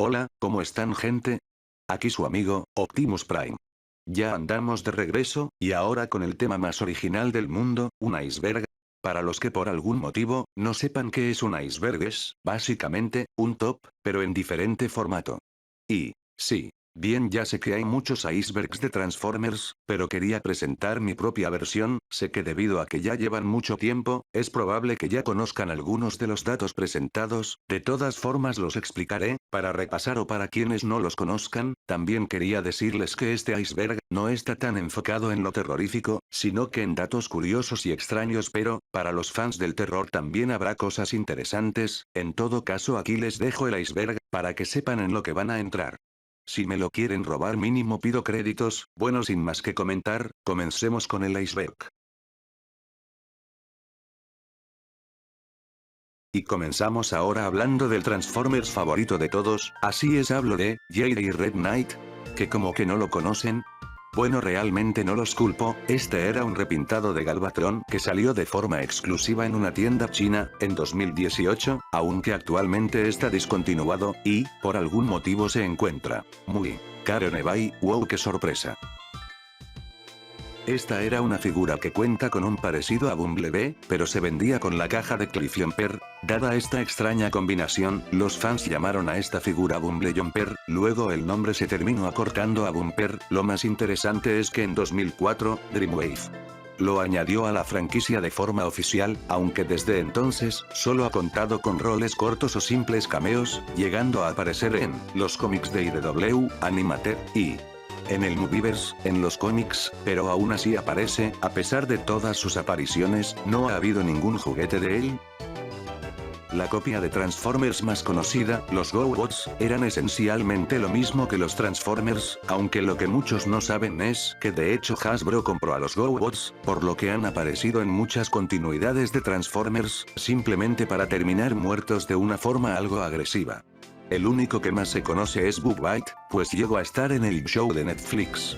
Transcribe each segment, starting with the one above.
Hola, ¿cómo están, gente? Aquí su amigo, Optimus Prime. Ya andamos de regreso, y ahora con el tema más original del mundo, un iceberg. Para los que por algún motivo, no sepan qué es un iceberg es, básicamente, un top, pero en diferente formato. Y, sí. Bien, ya sé que hay muchos icebergs de Transformers, pero quería presentar mi propia versión. Sé que debido a que ya llevan mucho tiempo, es probable que ya conozcan algunos de los datos presentados. De todas formas los explicaré, para repasar o para quienes no los conozcan. También quería decirles que este iceberg no está tan enfocado en lo terrorífico, sino que en datos curiosos y extraños, pero, para los fans del terror también habrá cosas interesantes. En todo caso, aquí les dejo el iceberg, para que sepan en lo que van a entrar. Si me lo quieren robar mínimo pido créditos. Bueno, sin más que comentar, comencemos con el iceberg. Y comenzamos ahora hablando del Transformers favorito de todos, así es, hablo de J.D. Red Knight. ¿Que como que no lo conocen? Bueno, realmente no los culpo. Este era un repintado de Galvatron que salió de forma exclusiva en una tienda china, en 2018, aunque actualmente está discontinuado, y, por algún motivo se encuentra muy caro en eBay. Wow, qué sorpresa. Esta era una figura que cuenta con un parecido a Bumblebee, pero se vendía con la caja de Cliffjumper. Dada esta extraña combinación, los fans llamaron a esta figura Bumblejumper, luego el nombre se terminó acortando a Bumper. Lo más interesante es que en 2004, Dreamwave lo añadió a la franquicia de forma oficial, aunque desde entonces, solo ha contado con roles cortos o simples cameos, llegando a aparecer en los cómics de IDW, Animated, y en el Movieverse, en los cómics, pero aún así aparece. A pesar de todas sus apariciones, no ha habido ningún juguete de él. La copia de Transformers más conocida, los GoBots, eran esencialmente lo mismo que los Transformers, aunque lo que muchos no saben es que de hecho Hasbro compró a los GoBots, por lo que han aparecido en muchas continuidades de Transformers, simplemente para terminar muertos de una forma algo agresiva. El único que más se conoce es Bug Byte, pues llegó a estar en el show de Netflix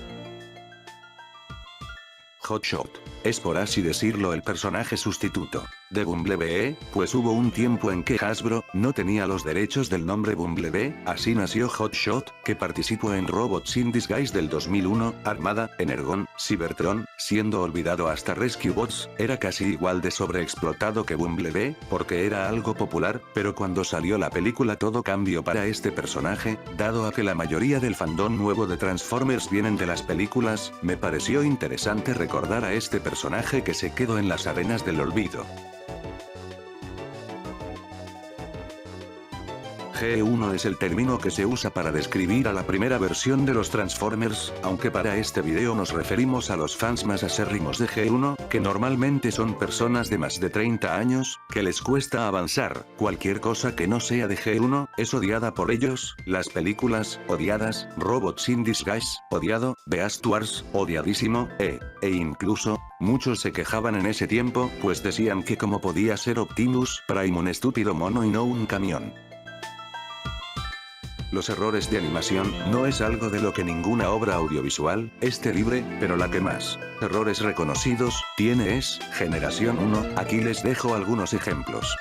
Hot Shot. Es por así decirlo el personaje sustituto de Bumblebee, pues hubo un tiempo en que Hasbro no tenía los derechos del nombre Bumblebee, así nació Hot Shot, que participó en Robots in Disguise del 2001, Armada, Energon, Cybertron, siendo olvidado hasta Rescue Bots. Era casi igual de sobreexplotado que Bumblebee, porque era algo popular, pero cuando salió la película todo cambió para este personaje. Dado a que la mayoría del fandom nuevo de Transformers vienen de las películas, me pareció interesante recordar a este personaje que se quedó en las arenas del olvido. G1 es el término que se usa para describir a la primera versión de los Transformers, aunque para este video nos referimos a los fans más acérrimos de G1, que normalmente son personas de más de 30 años, que les cuesta avanzar. Cualquier cosa que no sea de G1, es odiada por ellos. Las películas, odiadas. Robots in Disguise, odiado. Beast Wars, odiadísimo. E incluso, muchos se quejaban en ese tiempo, pues decían que cómo podía ser Optimus Prime un estúpido mono y no un camión. Los errores de animación no es algo de lo que ninguna obra audiovisual esté libre, pero la que más errores reconocidos tiene es Generación 1. Aquí les dejo algunos ejemplos.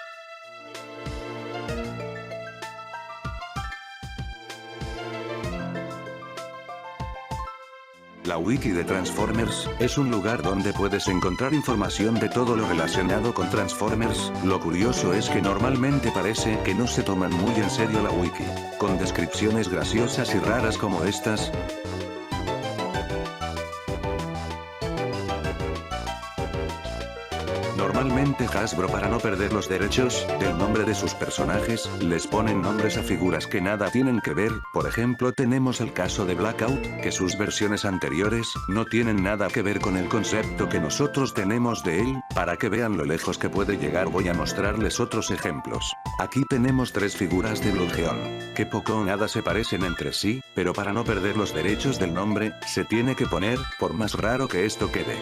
La wiki de Transformers es un lugar donde puedes encontrar información de todo lo relacionado con Transformers. Lo curioso es que normalmente parece que no se toman muy en serio la wiki, con descripciones graciosas y raras como estas. Normalmente Hasbro, para no perder los derechos del nombre de sus personajes, les ponen nombres a figuras que nada tienen que ver. Por ejemplo, tenemos el caso de Blackout, que sus versiones anteriores no tienen nada que ver con el concepto que nosotros tenemos de él. Para que vean lo lejos que puede llegar, voy a mostrarles otros ejemplos. Aquí tenemos tres figuras de Bloodgeon, que poco o nada se parecen entre sí, pero para no perder los derechos del nombre, se tiene que poner, por más raro que esto quede.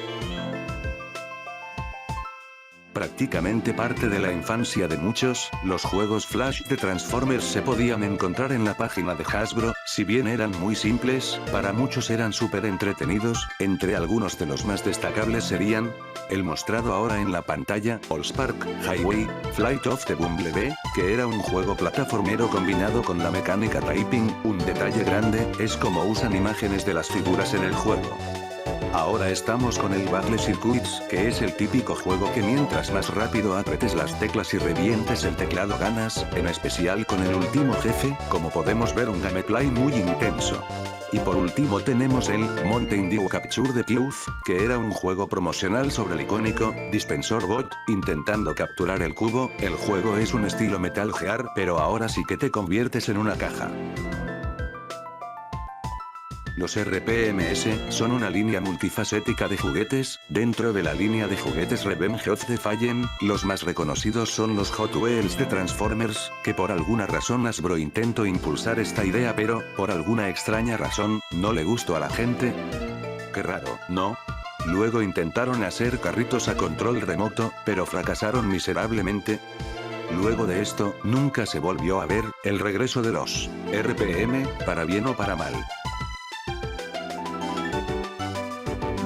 Prácticamente parte de la infancia de muchos, los juegos Flash de Transformers se podían encontrar en la página de Hasbro, si bien eran muy simples, para muchos eran súper entretenidos, entre algunos de los más destacables serían, el mostrado ahora en la pantalla, Allspark Highway, Flight of the Bumblebee, que era un juego plataformero combinado con la mecánica typing, un detalle grande, es como usan imágenes de las figuras en el juego. Ahora estamos con el Battle Circuits, que es el típico juego que mientras más rápido apretes las teclas y revientes el teclado ganas, en especial con el último jefe, como podemos ver un gameplay muy intenso. Y por último tenemos el Mountain Dew Capture the Truth, que era un juego promocional sobre el icónico Dispensor Bot, intentando capturar el cubo. El juego es un estilo Metal Gear, pero ahora sí que te conviertes en una caja. Los RPMS son una línea multifacética de juguetes. Dentro de la línea de juguetes Revenge of the Fallen, los más reconocidos son los Hot Wheels de Transformers, que por alguna razón Hasbro intentó impulsar esta idea, pero, por alguna extraña razón, no le gustó a la gente. Qué raro, ¿no? Luego intentaron hacer carritos a control remoto, pero fracasaron miserablemente. Luego de esto, nunca se volvió a ver el regreso de los RPM, para bien o para mal.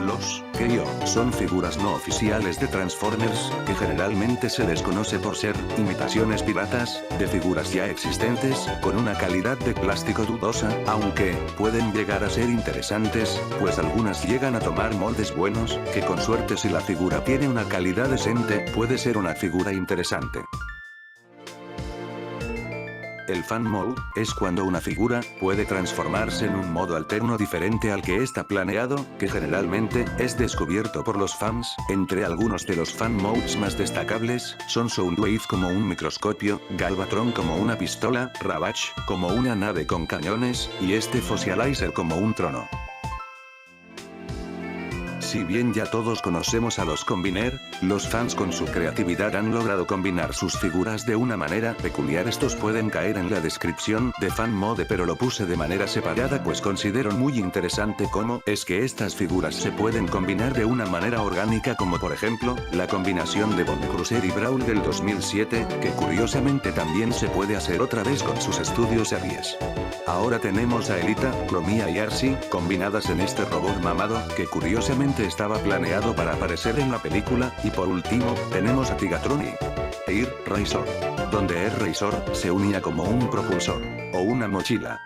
Los KO son figuras no oficiales de Transformers, que generalmente se les conoce por ser imitaciones piratas de figuras ya existentes, con una calidad de plástico dudosa, aunque pueden llegar a ser interesantes, pues algunas llegan a tomar moldes buenos, que con suerte si la figura tiene una calidad decente, puede ser una figura interesante. El Fan Mode es cuando una figura puede transformarse en un modo alterno diferente al que está planeado, que generalmente es descubierto por los fans. Entre algunos de los Fan Modes más destacables son Soundwave como un microscopio, Galvatron como una pistola, Ravage como una nave con cañones, y este Fossilizer como un trono. Si bien ya todos conocemos a los Combiner, los fans con su creatividad han logrado combinar sus figuras de una manera peculiar. Estos pueden caer en la descripción de Fan Mode, pero lo puse de manera separada pues considero muy interesante cómo es que estas figuras se pueden combinar de una manera orgánica, como por ejemplo, la combinación de Bone Cruiser y Brawl del 2007, que curiosamente también se puede hacer otra vez con sus estudios series. Ahora tenemos a Elita, Chromia y Arcee, combinadas en este robot mamado, que curiosamente estaba planeado para aparecer en la película, y por último, tenemos a Tigatron y Air Razor, donde Air Razor se unía como un propulsor, o una mochila.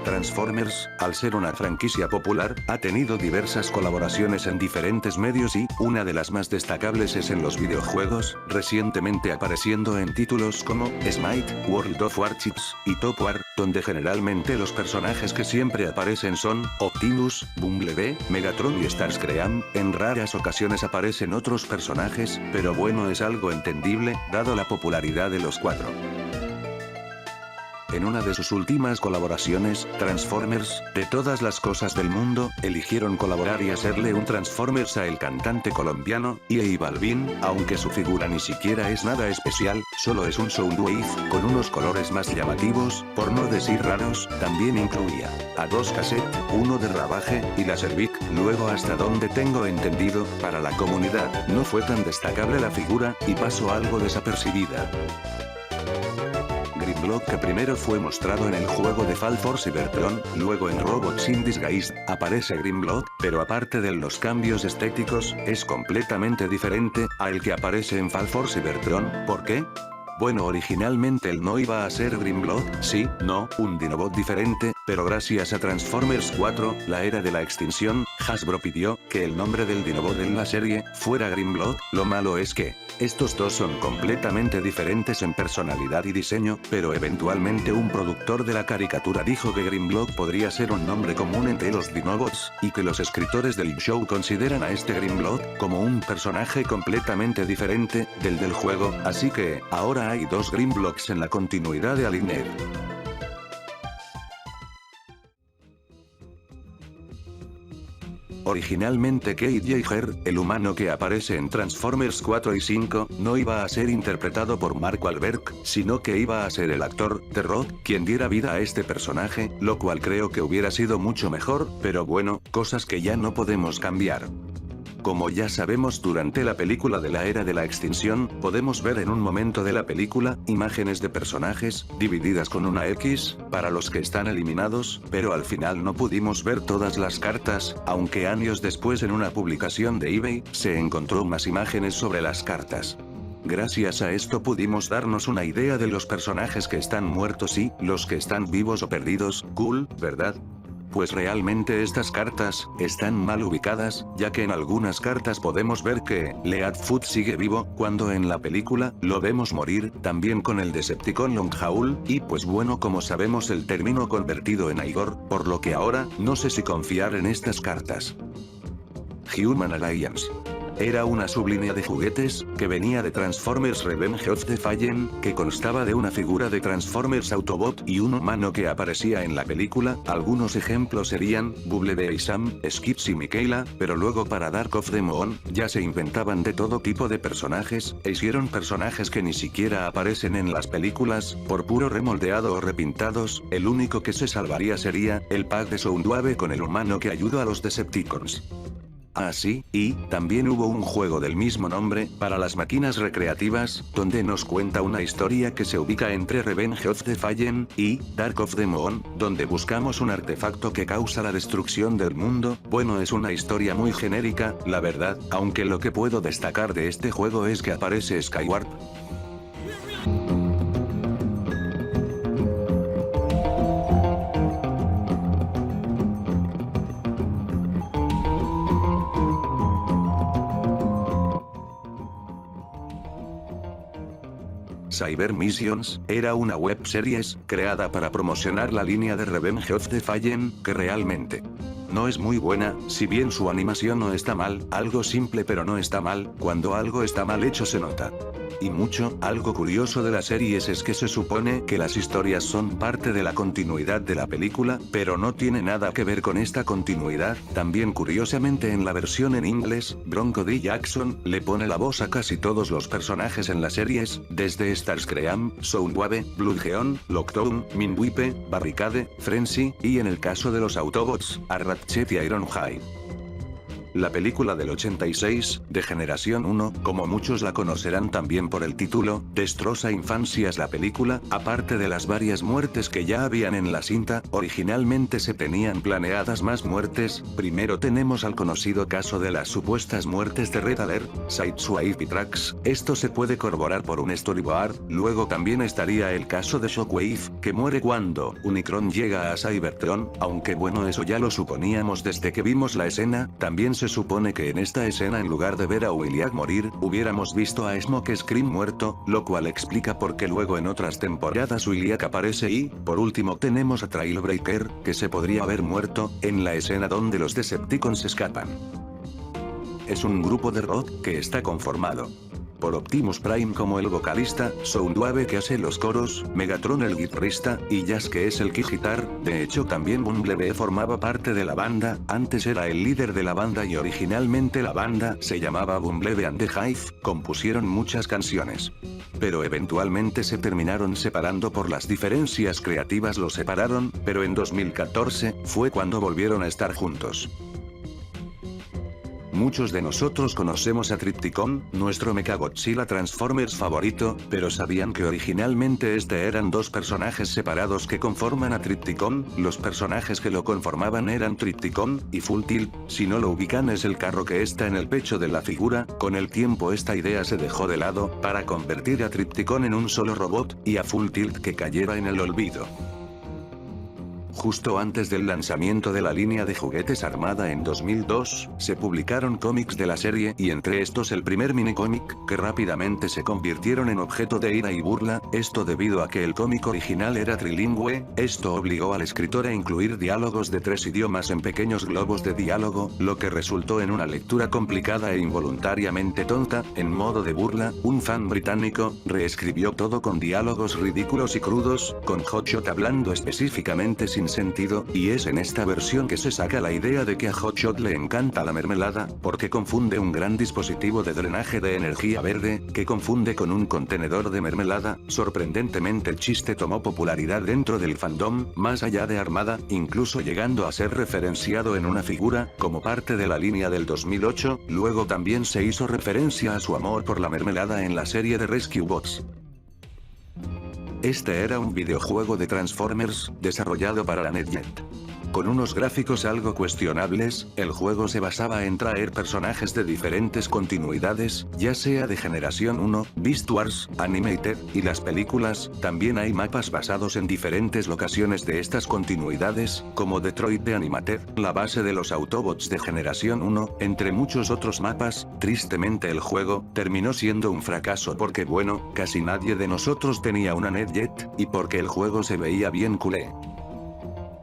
Transformers, al ser una franquicia popular, ha tenido diversas colaboraciones en diferentes medios y, una de las más destacables es en los videojuegos, recientemente apareciendo en títulos como Smite, World of Warships y Top War, donde generalmente los personajes que siempre aparecen son Optimus, Bumblebee, Megatron y Starscream. En raras ocasiones aparecen otros personajes, pero bueno, es algo entendible, dado la popularidad de los cuatro. En una de sus últimas colaboraciones, Transformers, de todas las cosas del mundo, eligieron colaborar y hacerle un Transformers a el cantante colombiano, J Balvin, aunque su figura ni siquiera es nada especial, solo es un Soundwave, con unos colores más llamativos, por no decir raros. También incluía a dos cassettes, uno de Ravage y la Cervic. Luego, hasta donde tengo entendido, para la comunidad, no fue tan destacable la figura, y pasó algo desapercibida. Grimlock, que primero fue mostrado en el juego de Fall for Cybertron, luego en Robots in Disguise, aparece Grimlock, pero aparte de los cambios estéticos, es completamente diferente al que aparece en Fall for Cybertron. ¿Por qué? Bueno, originalmente él no iba a ser Grimlock, sí, no, un Dinobot diferente, pero gracias a Transformers 4, la era de la extinción, Hasbro pidió que el nombre del Dinobot en la serie fuera Grimlock. Lo malo es que estos dos son completamente diferentes en personalidad y diseño, pero eventualmente un productor de la caricatura dijo que Grimlock podría ser un nombre común entre los Dinobots, y que los escritores del show consideran a este Grimlock como un personaje completamente diferente del juego, así que ahora hay dos Grimlocks en la continuidad de Alien. Originalmente Kate Yeager, el humano que aparece en Transformers 4 y 5, no iba a ser interpretado por Mark Wahlberg, sino que iba a ser el actor The Rock quien diera vida a este personaje, lo cual creo que hubiera sido mucho mejor, pero bueno, cosas que ya no podemos cambiar. Como ya sabemos, durante la película de la Era de la Extinción, podemos ver en un momento de la película, imágenes de personajes, divididas con una X, para los que están eliminados, pero al final no pudimos ver todas las cartas, aunque años después en una publicación de eBay, se encontró más imágenes sobre las cartas. Gracias a esto pudimos darnos una idea de los personajes que están muertos y los que están vivos o perdidos. Cool, ¿verdad? Pues realmente estas cartas están mal ubicadas, ya que en algunas cartas podemos ver que Leadfoot sigue vivo, cuando en la película lo vemos morir, también con el Decepticon Longhaul, y pues bueno, como sabemos el término convertido en Igor, por lo que ahora no sé si confiar en estas cartas. Human Alliance. Era una sublínea de juguetes, que venía de Transformers Revenge of the Fallen, que constaba de una figura de Transformers Autobot y un humano que aparecía en la película. Algunos ejemplos serían Bumblebee y Sam, Skips y Mikaela, pero luego para Dark of the Moon, ya se inventaban de todo tipo de personajes, e hicieron personajes que ni siquiera aparecen en las películas, por puro remoldeado o repintados. El único que se salvaría sería el pack de Soundwave con el humano que ayudó a los Decepticons. Así, y también hubo un juego del mismo nombre, para las máquinas recreativas, donde nos cuenta una historia que se ubica entre Revenge of the Fallen y Dark of the Moon, donde buscamos un artefacto que causa la destrucción del mundo. Bueno, es una historia muy genérica, la verdad, aunque lo que puedo destacar de este juego es que aparece Skywarp. Cyber Missions, era una web series, creada para promocionar la línea de Revenge of the Fallen, que realmente no es muy buena, si bien su animación no está mal, algo simple pero no está mal, cuando algo está mal hecho se nota. Y mucho. Algo curioso de las series es que se supone que las historias son parte de la continuidad de la película, pero no tiene nada que ver con esta continuidad. También curiosamente en la versión en inglés, Bronco D. Jackson le pone la voz a casi todos los personajes en las series, desde Starscream, Soundwave, Bloodgeon, Lockdown, Minwipe, Barricade, Frenzy, y en el caso de los Autobots, a Ratchet y Ironhide. La película del 86, de Generación 1, como muchos la conocerán también por el título, destroza infancias. La película, aparte de las varias muertes que ya habían en la cinta, originalmente se tenían planeadas más muertes. Primero tenemos al conocido caso de las supuestas muertes de Red Alert, Sideswipe y Trax, esto se puede corroborar por un storyboard. Luego también estaría el caso de Shockwave, que muere cuando Unicron llega a Cybertron, aunque bueno, eso ya lo suponíamos desde que vimos la escena. También se supone que en esta escena, en lugar de ver a William morir, hubiéramos visto a Smokescream muerto, lo cual explica por qué luego en otras temporadas William aparece. Y, por último, tenemos a Trailbreaker, que se podría haber muerto en la escena donde los Decepticons escapan. Es un grupo de rock que está conformado por Optimus Prime como el vocalista, Soundwave que hace los coros, Megatron el guitarrista, y Jazz que es el key-guitar. De hecho también Bumblebee formaba parte de la banda, antes era el líder de la banda y originalmente la banda se llamaba Bumblebee and the Hive. Compusieron muchas canciones, pero eventualmente se terminaron separando por las diferencias creativas, los separaron, pero en 2014 fue cuando volvieron a estar juntos. Muchos de nosotros conocemos a Trypticon, nuestro Mechagodzilla Transformers favorito, pero ¿sabían que originalmente eran dos personajes separados que conforman a Trypticon? Los personajes que lo conformaban eran Trypticon y Full Tilt. Si no lo ubican, es el carro que está en el pecho de la figura. Con el tiempo esta idea se dejó de lado, para convertir a Trypticon en un solo robot, y a Full Tilt que cayera en el olvido. Justo antes del lanzamiento de la línea de juguetes armada en 2002, se publicaron cómics de la serie, y entre estos el primer minicómic, que rápidamente se convirtieron en objeto de ira y burla, esto debido a que el cómic original era trilingüe. Esto obligó al escritor a incluir diálogos de 3 idiomas en pequeños globos de diálogo, lo que resultó en una lectura complicada e involuntariamente tonta. En modo de burla, un fan británico reescribió todo con diálogos ridículos y crudos, con Hotshot hablando específicamente sin buen sentido, y es en esta versión que se saca la idea de que a Hotshot le encanta la mermelada, porque confunde un gran dispositivo de drenaje de energía verde, que confunde con un contenedor de mermelada. Sorprendentemente el chiste tomó popularidad dentro del fandom, más allá de Armada, incluso llegando a ser referenciado en una figura, como parte de la línea del 2008, luego también se hizo referencia a su amor por la mermelada en la serie de Rescue Bots. Este era un videojuego de Transformers, desarrollado para la NetJet. Con unos gráficos algo cuestionables, el juego se basaba en traer personajes de diferentes continuidades, ya sea de Generación 1, Beast Wars, Animated, y las películas. También hay mapas basados en diferentes locaciones de estas continuidades, como Detroit de Animated, la base de los Autobots de Generación 1, entre muchos otros mapas. Tristemente el juego terminó siendo un fracaso porque bueno, casi nadie de nosotros tenía una NetJet, y porque el juego se veía bien culé.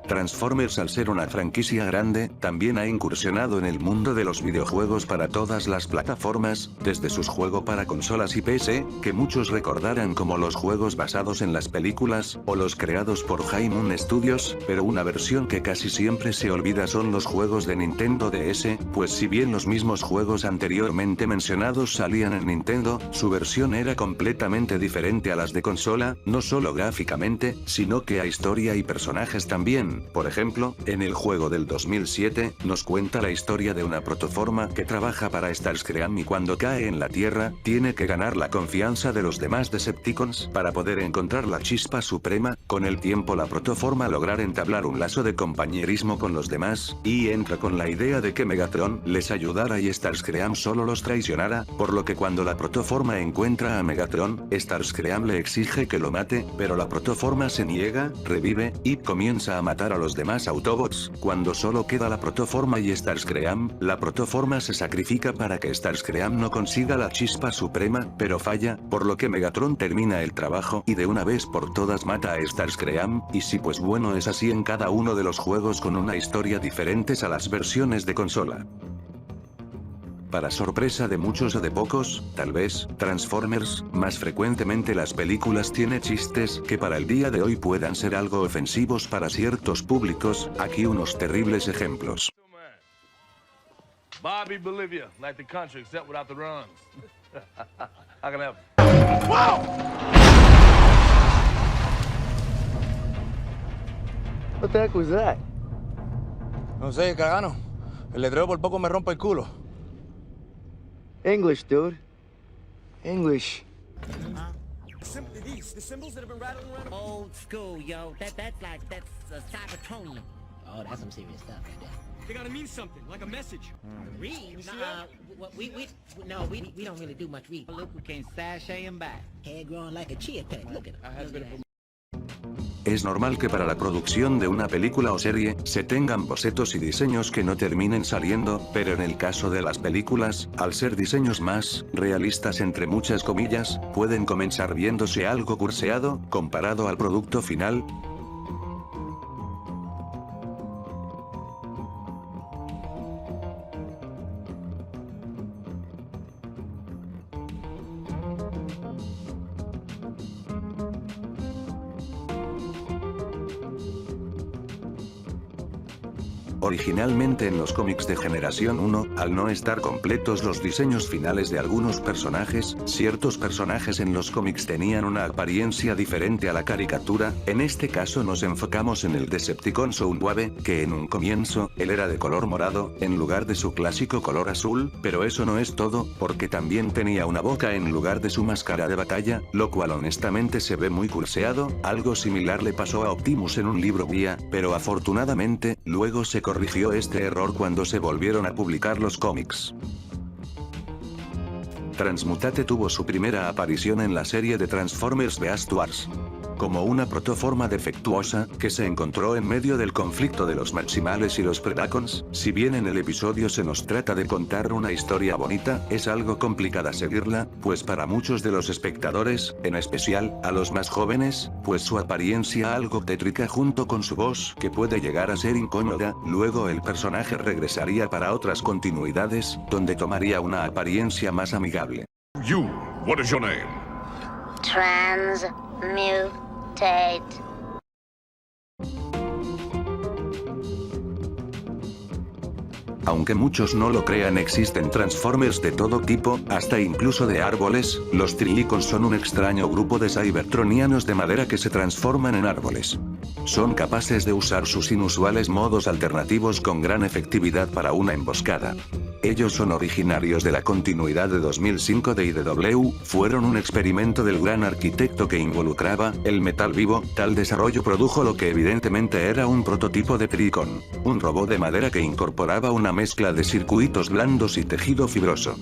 Transformers, al ser una franquicia grande, también ha incursionado en el mundo de los videojuegos para todas las plataformas, desde sus juegos para consolas y PC, que muchos recordarán como los juegos basados en las películas, o los creados por High Moon Studios, pero una versión que casi siempre se olvida son los juegos de Nintendo DS, pues si bien los mismos juegos anteriormente mencionados salían en Nintendo, su versión era completamente diferente a las de consola, no solo gráficamente, sino que a historia y personajes también. Por ejemplo, en el juego del 2007, nos cuenta la historia de una protoforma que trabaja para Starscream y cuando cae en la Tierra, tiene que ganar la confianza de los demás Decepticons para poder encontrar la chispa suprema. Con el tiempo la protoforma lograr entablar un lazo de compañerismo con los demás, y entra con la idea de que Megatron les ayudara y Starscream solo los traicionara, por lo que cuando la protoforma encuentra a Megatron, Starscream le exige que lo mate, pero la protoforma se niega, revive, y comienza a matar a los demás Autobots. Cuando solo queda la protoforma y Starscream, la protoforma se sacrifica para que Starscream no consiga la chispa suprema, pero falla, por lo que Megatron termina el trabajo y de una vez por todas mata a Starscream, y sí, pues bueno, es así en cada uno de los juegos con una historia diferentes a las versiones de consola. Para sorpresa de muchos o de pocos, tal vez, Transformers, más frecuentemente las películas tiene chistes que para el día de hoy puedan ser algo ofensivos para ciertos públicos. Aquí unos terribles ejemplos. Bobby Bolivia, like the country except without the runs. I can help. Wow! What the heck was that? No sé, cagano. El letrero por poco me rompe el culo. English, dude. English. Simply these, the symbols that have been rattling around. Old school, yo. That's Cybertronium. Oh, that's some serious stuff right there. They gotta mean something, like a message. Read? We don't really do much reading. Look, we came sashaying back. Hair growing like a chia pet. Look at him. Es normal que para la producción de una película o serie, se tengan bocetos y diseños que no terminen saliendo, pero en el caso de las películas, al ser diseños más realistas entre muchas comillas, pueden comenzar viéndose algo curseado, comparado al producto final. Originalmente en los cómics de Generación 1, al no estar completos los diseños finales de algunos personajes, ciertos personajes en los cómics tenían una apariencia diferente a la caricatura. En este caso nos enfocamos en el Decepticon Soundwave, que en un comienzo, él era de color morado, en lugar de su clásico color azul, pero eso no es todo, porque también tenía una boca en lugar de su máscara de batalla, lo cual honestamente se ve muy curseado. Algo similar le pasó a Optimus en un libro guía, pero afortunadamente, luego se corrigió este error cuando se volvieron a publicar los cómics. Transmutate tuvo su primera aparición en la serie de Transformers Beast Wars, como una protoforma defectuosa, que se encontró en medio del conflicto de los Maximales y los Predacons. Si bien en el episodio se nos trata de contar una historia bonita, es algo complicada seguirla, pues para muchos de los espectadores, en especial, a los más jóvenes, pues su apariencia algo tétrica junto con su voz, que puede llegar a ser incómoda. Luego el personaje regresaría para otras continuidades, donde tomaría una apariencia más amigable. You, what is your name? Transmutate. Aunque muchos no lo crean, existen Transformers de todo tipo, hasta incluso de árboles. Los Trillicons son un extraño grupo de cybertronianos de madera que se transforman en árboles. Son capaces de usar sus inusuales modos alternativos con gran efectividad para una emboscada. Ellos son originarios de la continuidad de 2005 de IDW, fueron un experimento del gran arquitecto que involucraba el metal vivo. Tal desarrollo produjo lo que evidentemente era un prototipo de Tricon, un robot de madera que incorporaba una mezcla de circuitos blandos y tejido fibroso.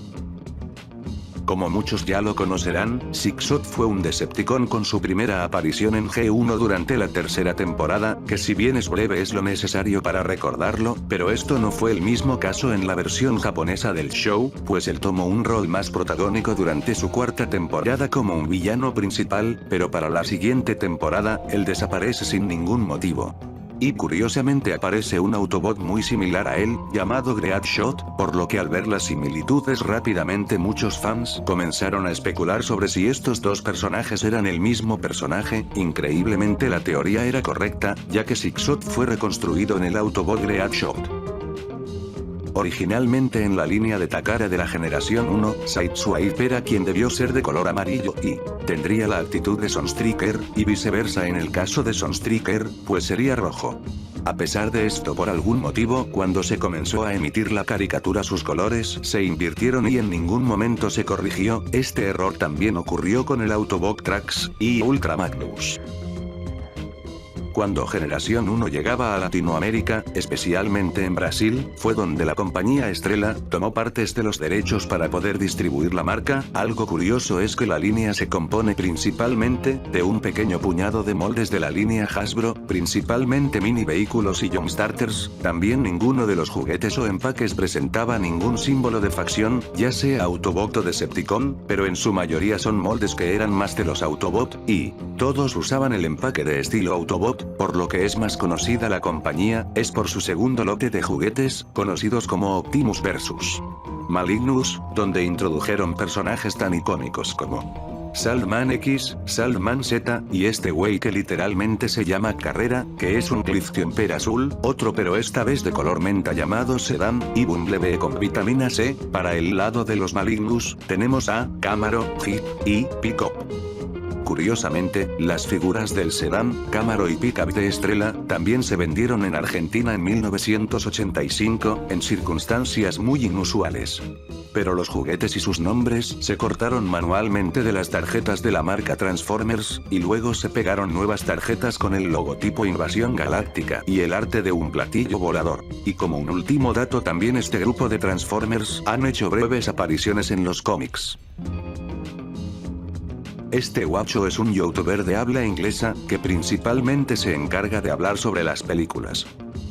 Como muchos ya lo conocerán, Sixot fue un Decepticon con su primera aparición en G1 durante la tercera temporada, que si bien es breve es lo necesario para recordarlo, pero esto no fue el mismo caso en la versión japonesa del show, pues él tomó un rol más protagónico durante su cuarta temporada como un villano principal, pero para la siguiente temporada, él desaparece sin ningún motivo. Y curiosamente aparece un Autobot muy similar a él, llamado Greatshot, por lo que al ver las similitudes rápidamente muchos fans comenzaron a especular sobre si estos dos personajes eran el mismo personaje. Increíblemente la teoría era correcta, ya que Sixot fue reconstruido en el Autobot Greatshot. Originalmente en la línea de Takara de la generación 1, Sideswipe era quien debió ser de color amarillo y tendría la actitud de Sunstreaker, y viceversa en el caso de Sunstreaker, pues sería rojo. A pesar de esto, por algún motivo, cuando se comenzó a emitir la caricatura sus colores se invirtieron y en ningún momento se corrigió. Este error también ocurrió con el Autobot Trax y Ultra Magnus. Cuando Generación 1 llegaba a Latinoamérica, especialmente en Brasil, fue donde la compañía Estrella tomó partes de los derechos para poder distribuir la marca. Algo curioso es que la línea se compone principalmente de un pequeño puñado de moldes de la línea Hasbro, principalmente mini vehículos y Jumpstarters. También ninguno de los juguetes o empaques presentaba ningún símbolo de facción, ya sea Autobot o Decepticon, pero en su mayoría son moldes que eran más de los Autobot, y todos usaban el empaque de estilo Autobot. Por lo que es más conocida la compañía, es por su segundo lote de juguetes, conocidos como Optimus vs. Malignus, donde introdujeron personajes tan icónicos como Sandman X, Sandman Z, y este güey que literalmente se llama Carrera, que es un Cliffjumper azul, otro pero esta vez de color menta llamado Sedan, y Bumblebee con vitamina C. Para el lado de los Malignus, tenemos a Camaro, Jeep y Pickup. Curiosamente, las figuras del sedán, Camaro y Pickup de Estrella también se vendieron en Argentina en 1985, en circunstancias muy inusuales. Pero los juguetes y sus nombres se cortaron manualmente de las tarjetas de la marca Transformers, y luego se pegaron nuevas tarjetas con el logotipo Invasión Galáctica y el arte de un platillo volador. Y como un último dato, también este grupo de Transformers han hecho breves apariciones en los cómics. Este guacho es un youtuber de habla inglesa, que principalmente se encarga de hablar sobre las películas.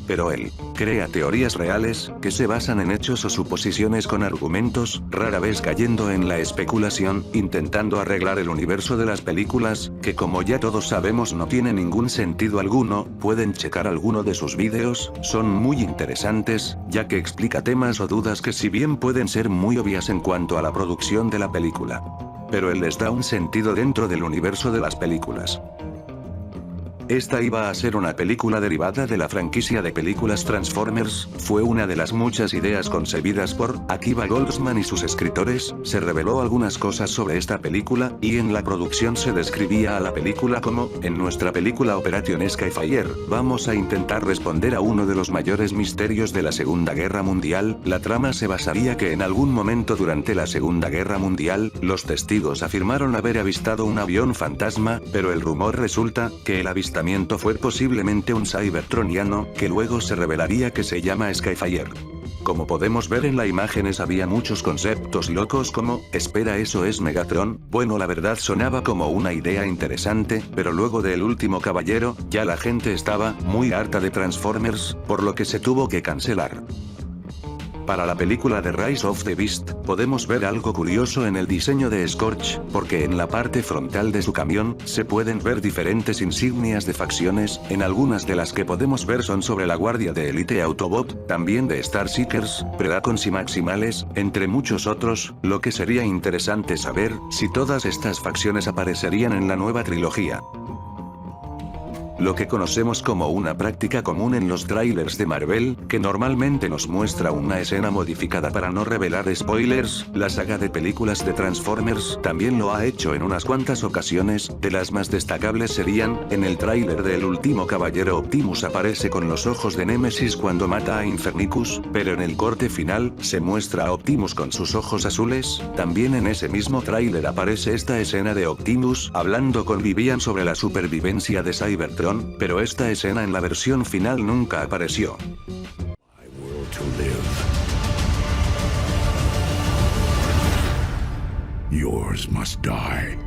Pero él crea teorías reales, que se basan en hechos o suposiciones con argumentos, rara vez cayendo en la especulación, intentando arreglar el universo de las películas, que como ya todos sabemos no tiene ningún sentido alguno. Pueden checar alguno de sus vídeos, son muy interesantes, ya que explica temas o dudas que si bien pueden ser muy obvias en cuanto a la producción de la película, pero él les da un sentido dentro del universo de las películas. Esta iba a ser una película derivada de la franquicia de películas Transformers, fue una de las muchas ideas concebidas por Akiva Goldsman y sus escritores. Se reveló algunas cosas sobre esta película, y en la producción se describía a la película como, en nuestra película Operation Skyfire, vamos a intentar responder a uno de los mayores misterios de la Segunda Guerra Mundial. La trama se basaría que en algún momento durante la Segunda Guerra Mundial, los testigos afirmaron haber avistado un avión fantasma, pero el rumor resulta que el avistamiento fue posiblemente un cybertroniano, que luego se revelaría que se llama Skyfire. Como podemos ver en las imágenes, había muchos conceptos locos como, espera, ¿eso es Megatron? Bueno, la verdad sonaba como una idea interesante, pero luego de El Último Caballero, ya la gente estaba muy harta de Transformers, por lo que se tuvo que cancelar. Para la película de Rise of the Beast, podemos ver algo curioso en el diseño de Scorch, porque en la parte frontal de su camión, se pueden ver diferentes insignias de facciones, en algunas de las que podemos ver son sobre la Guardia de Elite Autobot, también de Starseekers, Predacons y Maximales, entre muchos otros. Lo que sería interesante saber, si todas estas facciones aparecerían en la nueva trilogía. lo que conocemos como una práctica común en los trailers de Marvel, que normalmente nos muestra una escena modificada para no revelar spoilers. La saga de películas de Transformers también lo ha hecho en unas cuantas ocasiones, de las más destacables serían, en el tráiler de El último caballero Optimus aparece con los ojos de Nemesis cuando mata a Infernicus, pero en el corte final, se muestra a Optimus con sus ojos azules. También en ese mismo tráiler aparece esta escena de Optimus hablando con Vivian sobre la supervivencia de Cybertron, pero esta escena en la versión final nunca apareció. My world to live. Yours must die.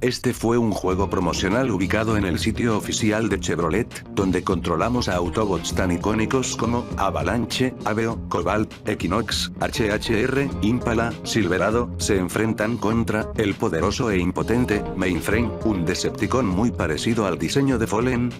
Este fue un juego promocional ubicado en el sitio oficial de Chevrolet, donde controlamos a Autobots tan icónicos como Avalanche, Aveo, Cobalt, Equinox, HHR, Impala, Silverado, se enfrentan contra el poderoso e impotente Mainframe, un Decepticon muy parecido al diseño de Fallen.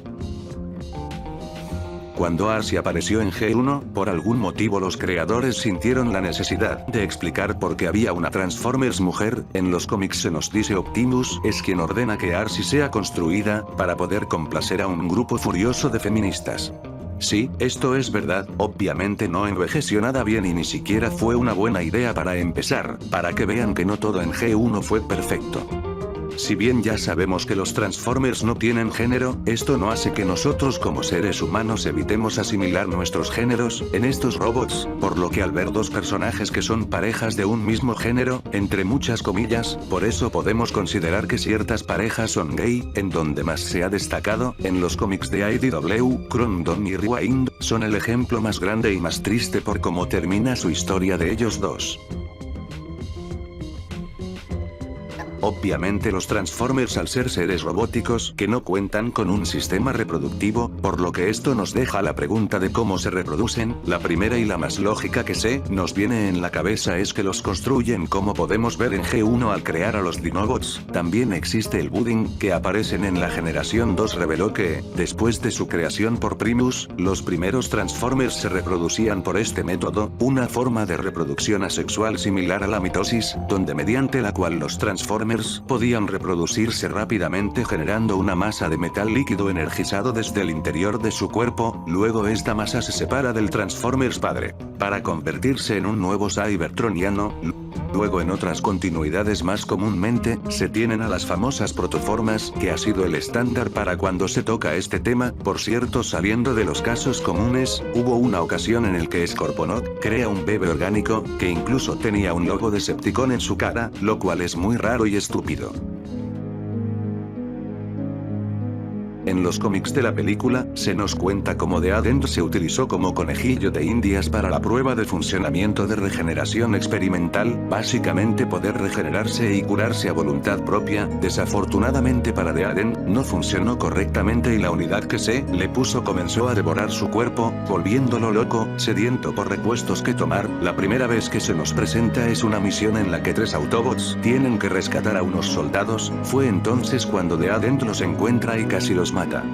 Cuando Arcee apareció en G1, por algún motivo los creadores sintieron la necesidad de explicar por qué había una Transformers mujer. En los cómics se nos dice Optimus es quien ordena que Arcee sea construida, para poder complacer a un grupo furioso de feministas. Sí, esto es verdad, obviamente no envejeció nada bien y ni siquiera fue una buena idea para empezar, para que vean que no todo en G1 fue perfecto. Si bien ya sabemos que los Transformers no tienen género, esto no hace que nosotros como seres humanos evitemos asimilar nuestros géneros en estos robots, por lo que al ver dos personajes que son parejas de un mismo género, entre muchas comillas, por eso podemos considerar que ciertas parejas son gay. En donde más se ha destacado, en los cómics de IDW, Chromedome y Rewind, son el ejemplo más grande y más triste por cómo termina su historia de ellos dos. Obviamente los Transformers al ser seres robóticos que no cuentan con un sistema reproductivo, por lo que esto nos deja la pregunta de cómo se reproducen. La primera y la más lógica que nos viene en la cabeza es que los construyen como podemos ver en G1 al crear a los Dinobots. También existe el budding, que aparecen en la generación 2 reveló que, después de su creación por Primus, los primeros Transformers se reproducían por este método, una forma de reproducción asexual similar a la mitosis, donde mediante la cual los Transformers podían reproducirse rápidamente generando una masa de metal líquido energizado desde el interior de su cuerpo. Luego esta masa se separa del Transformers padre, para convertirse en un nuevo Cybertroniano. Luego en otras continuidades más comúnmente, se tienen a las famosas protoformas, que ha sido el estándar para cuando se toca este tema. Por cierto, saliendo de los casos comunes, hubo una ocasión en el que Scorponok crea un bebé orgánico, que incluso tenía un logo Decepticon en su cara, lo cual es muy raro y estúpido. En los cómics de la película, se nos cuenta cómo The Aden se utilizó como conejillo de indias para la prueba de funcionamiento de regeneración experimental, básicamente poder regenerarse y curarse a voluntad propia. Desafortunadamente para The Aden, no funcionó correctamente y la unidad que se le puso comenzó a devorar su cuerpo, volviéndolo loco, sediento por repuestos que tomar. La primera vez que se nos presenta es una misión en la que 3 Autobots tienen que rescatar a unos soldados. Fue entonces cuando The Aden los encuentra y casi los mata.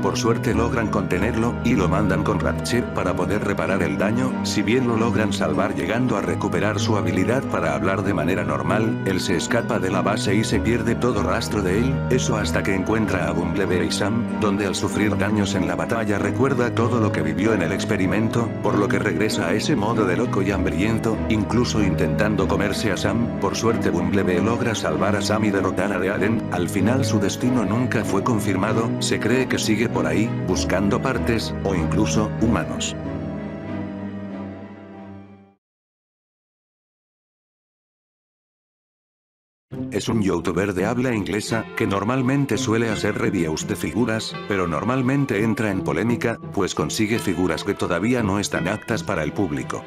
Por suerte logran contenerlo, y lo mandan con Ratchet para poder reparar el daño. Si bien lo logran salvar llegando a recuperar su habilidad para hablar de manera normal, él se escapa de la base y se pierde todo rastro de él, eso hasta que encuentra a Bumblebee y Sam, donde al sufrir daños en la batalla recuerda todo lo que vivió en el experimento, por lo que regresa a ese modo de loco y hambriento, incluso intentando comerse a Sam. Por suerte Bumblebee logra salvar a Sam y derrotar a The Aden. Al final su destino nunca fue confirmado, se cree que sigue por ahí, buscando partes, o incluso, humanos. Es un youtuber de habla inglesa, que normalmente suele hacer reviews de figuras, pero normalmente entra en polémica, pues consigue figuras que todavía no están aptas para el público.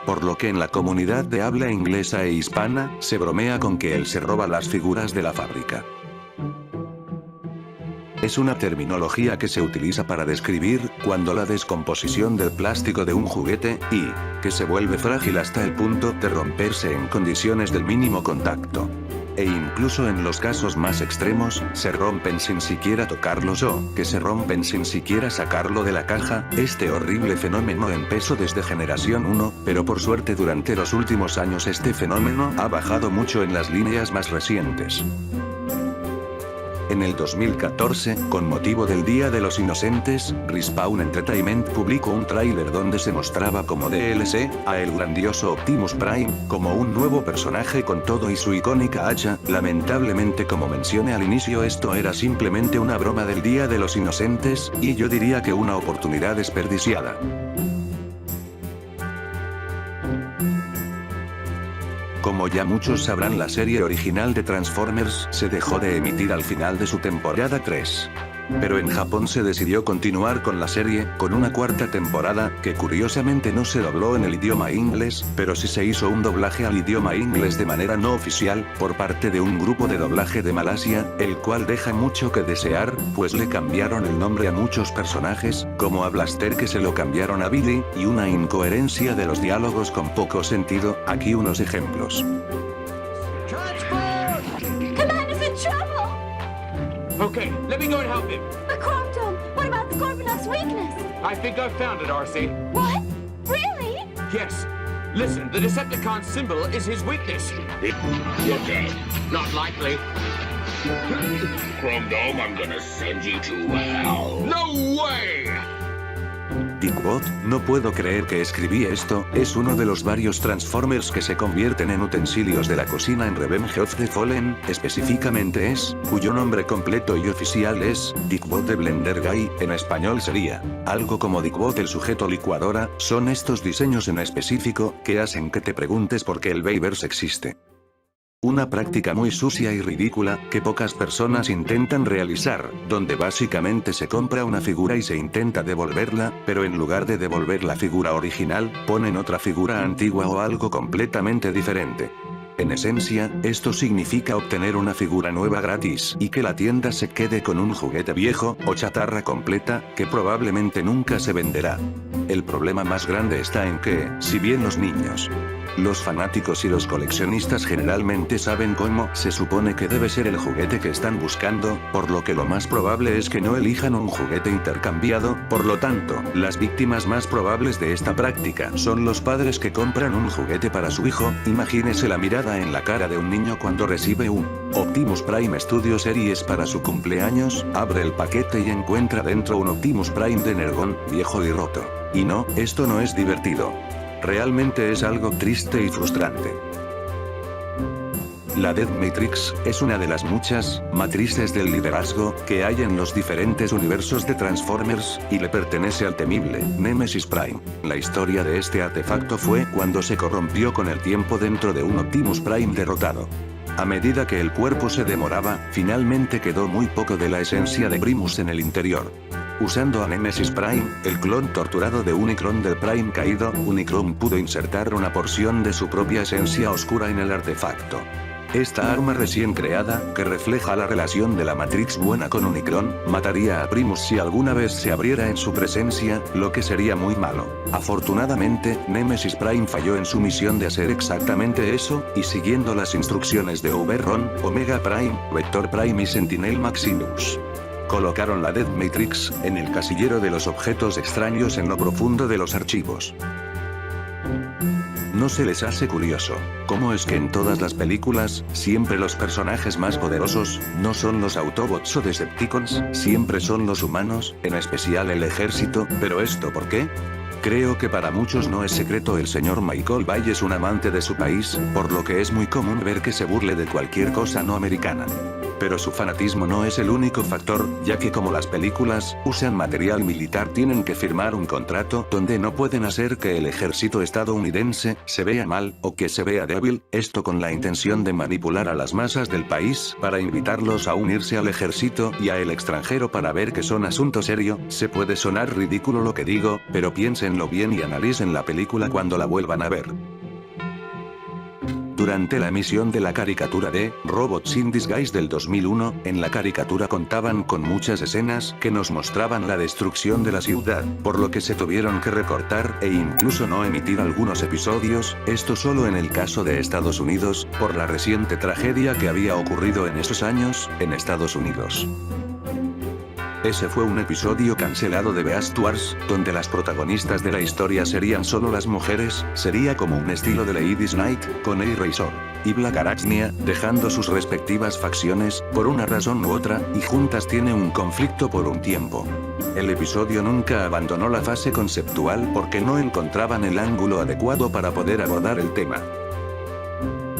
Por lo que en la comunidad de habla inglesa e hispana, se bromea con que él se roba las figuras de la fábrica. Es una terminología que se utiliza para describir cuando la descomposición del plástico de un juguete, y que se vuelve frágil hasta el punto de romperse en condiciones del mínimo contacto. E incluso en los casos más extremos, se rompen sin siquiera tocarlos o que se rompen sin siquiera sacarlo de la caja. Este horrible fenómeno empezó desde generación 1, pero por suerte durante los últimos años este fenómeno ha bajado mucho en las líneas más recientes. En el 2014, con motivo del Día de los Inocentes, Respawn Entertainment publicó un tráiler donde se mostraba como DLC a el grandioso Optimus Prime, como un nuevo personaje con todo y su icónica hacha. Lamentablemente, como mencioné al inicio, esto era simplemente una broma del Día de los Inocentes, y yo diría que una oportunidad desperdiciada. Como ya muchos sabrán, la serie original de Transformers se dejó de emitir al final de su temporada 3. Pero en Japón se decidió continuar con la serie, con una cuarta temporada, que curiosamente no se dobló en el idioma inglés, pero sí se hizo un doblaje al idioma inglés de manera no oficial, por parte de un grupo de doblaje de Malasia, el cual deja mucho que desear, pues le cambiaron el nombre a muchos personajes, como a Blaster que se lo cambiaron a Billy, y una incoherencia de los diálogos con poco sentido. Aquí unos ejemplos. Commander's in trouble! Okay, let me go and help him. The Chrome Dome! What about the Scorponok's weakness? I think I found it, RC. What? Really? Yes. Listen, the Decepticon symbol is his weakness. You're dead. Not likely. Chrome Dome, I'm gonna send you to hell. No way! Dickbot, no puedo creer que escribí esto, es uno de los varios Transformers que se convierten en utensilios de la cocina en Revenge of the Fallen, específicamente es, cuyo nombre completo y oficial es, Dickbot the Blender Guy, en español sería, algo como Dickbot el sujeto licuadora. Son estos diseños en específico, que hacen que te preguntes por qué el Bayverse existe. Una práctica muy sucia y ridícula, que pocas personas intentan realizar, donde básicamente se compra una figura y se intenta devolverla, pero en lugar de devolver la figura original, ponen otra figura antigua o algo completamente diferente. En esencia, esto significa obtener una figura nueva gratis y que la tienda se quede con un juguete viejo, o chatarra completa, que probablemente nunca se venderá. El problema más grande está en que, si bien los niños, los fanáticos y los coleccionistas generalmente saben cómo se supone que debe ser el juguete que están buscando, por lo que lo más probable es que no elijan un juguete intercambiado. Por lo tanto, las víctimas más probables de esta práctica son los padres que compran un juguete para su hijo. Imagínese la mirada en la cara de un niño cuando recibe un Optimus Prime Studio Series para su cumpleaños, abre el paquete y encuentra dentro un Optimus Prime de Energon, viejo y roto. Y no, esto no es divertido. Realmente es algo triste y frustrante. La Death Matrix es una de las muchas matrices del liderazgo que hay en los diferentes universos de Transformers, y le pertenece al temible Nemesis Prime. La historia de este artefacto fue cuando se corrompió con el tiempo dentro de un Optimus Prime derrotado. A medida que el cuerpo se demoraba, finalmente quedó muy poco de la esencia de Primus en el interior. Usando a Nemesis Prime, el clon torturado de Unicron del Prime caído, Unicron pudo insertar una porción de su propia esencia oscura en el artefacto. Esta arma recién creada, que refleja la relación de la Matrix buena con Unicron, mataría a Primus si alguna vez se abriera en su presencia, lo que sería muy malo. Afortunadamente, Nemesis Prime falló en su misión de hacer exactamente eso, y siguiendo las instrucciones de Uberron, Omega Prime, Vector Prime y Sentinel Maximus, colocaron la Death Matrix en el casillero de los objetos extraños en lo profundo de los archivos. ¿No se les hace curioso cómo es que en todas las películas, siempre los personajes más poderosos no son los Autobots o Decepticons, siempre son los humanos, en especial el ejército? ¿Pero esto por qué? Creo que para muchos no es secreto, el señor Michael Bay es un amante de su país, por lo que es muy común ver que se burle de cualquier cosa no americana. Pero su fanatismo no es el único factor, ya que como las películas usan material militar, tienen que firmar un contrato donde no pueden hacer que el ejército estadounidense se vea mal, o que se vea débil, esto con la intención de manipular a las masas del país, para invitarlos a unirse al ejército y al extranjero para ver que son asunto serio. Se puede sonar ridículo lo que digo, pero piénsenlo bien y analicen la película cuando la vuelvan a ver. Durante la emisión de la caricatura de Robots in Disguise del 2001, en la caricatura contaban con muchas escenas que nos mostraban la destrucción de la ciudad, por lo que se tuvieron que recortar e incluso no emitir algunos episodios, esto solo en el caso de Estados Unidos, por la reciente tragedia que había ocurrido en esos años, en Estados Unidos. Ese fue un episodio cancelado de Beast Wars, donde las protagonistas de la historia serían solo las mujeres, sería como un estilo de Ladies Night, con A-Razor y Black Arachnia, dejando sus respectivas facciones, por una razón u otra, y juntas tiene un conflicto por un tiempo. El episodio nunca abandonó la fase conceptual porque no encontraban el ángulo adecuado para poder abordar el tema.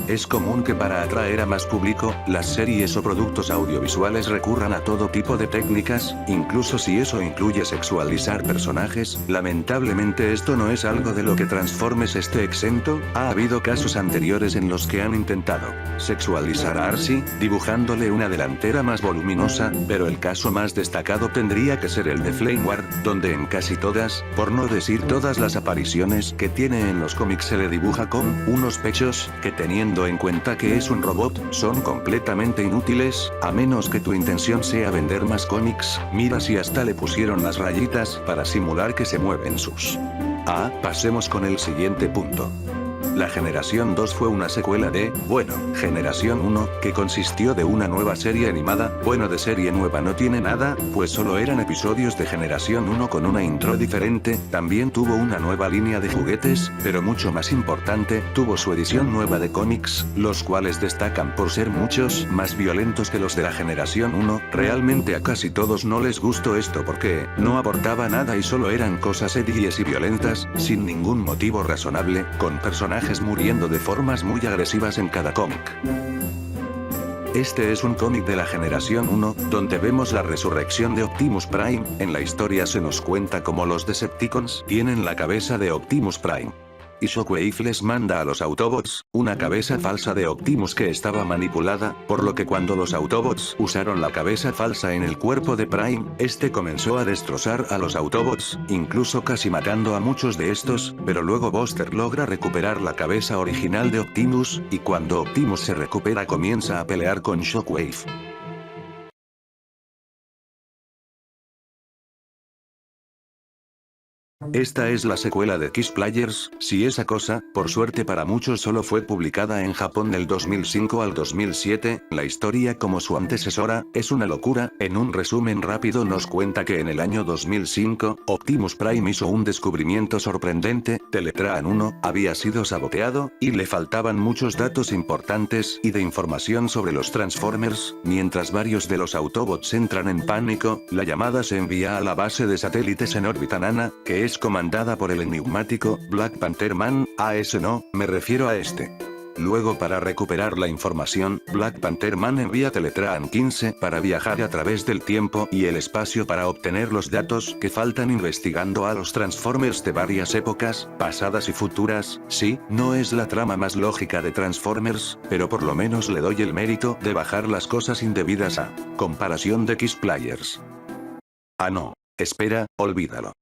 Es común que para atraer a más público, las series o productos audiovisuales recurran a todo tipo de técnicas, incluso si eso incluye sexualizar personajes. Lamentablemente esto no es algo de lo que Transformers esté exento. Ha habido casos anteriores en los que han intentado sexualizar a Arcee, dibujándole una delantera más voluminosa, pero el caso más destacado tendría que ser el de Flame War, donde en casi todas, por no decir todas las apariciones que tiene en los cómics se le dibuja con unos pechos, que teniendo en cuenta que es un robot, son completamente inútiles, a menos que tu intención sea vender más cómics. Mira si hasta le pusieron las rayitas para simular que se mueven sus... Pasemos con el siguiente punto. La Generación 2 fue una secuela de, Generación 1, que consistió de una nueva serie animada. De serie nueva no tiene nada, pues solo eran episodios de Generación 1 con una intro diferente. También tuvo una nueva línea de juguetes, pero mucho más importante, tuvo su edición nueva de cómics, los cuales destacan por ser muchos más violentos que los de la Generación 1. Realmente a casi todos no les gustó esto porque no aportaba nada y solo eran cosas edgies y violentas, sin ningún motivo razonable, con personajes muriendo de formas muy agresivas en cada cómic. Este es un cómic de la Generación 1, donde vemos la resurrección de Optimus Prime. En la historia se nos cuenta cómo los Decepticons tienen la cabeza de Optimus Prime. Y Shockwave les manda a los Autobots una cabeza falsa de Optimus que estaba manipulada, por lo que cuando los Autobots usaron la cabeza falsa en el cuerpo de Prime, este comenzó a destrozar a los Autobots, incluso casi matando a muchos de estos, pero luego Buster logra recuperar la cabeza original de Optimus, y cuando Optimus se recupera comienza a pelear con Shockwave. Esta es la secuela de Kiss Players. Si esa cosa, por suerte para muchos, solo fue publicada en Japón del 2005 al 2007, la historia como su antecesora, es una locura. En un resumen rápido nos cuenta que en el año 2005, Optimus Prime hizo un descubrimiento sorprendente. Teletran 1 había sido saboteado, y le faltaban muchos datos importantes y de información sobre los Transformers. Mientras varios de los Autobots entran en pánico, la llamada se envía a la base de satélites en órbita Nana, que es comandada por el enigmático Black Panther Man. Me refiero a este. Luego, para recuperar la información, Black Panther Man envía Teletran 15 para viajar a través del tiempo y el espacio para obtener los datos que faltan investigando a los Transformers de varias épocas, pasadas y futuras. Sí, no es la trama más lógica de Transformers, pero por lo menos le doy el mérito de bajar las cosas indebidas a comparación de Kiss Players. No. Espera, olvídalo.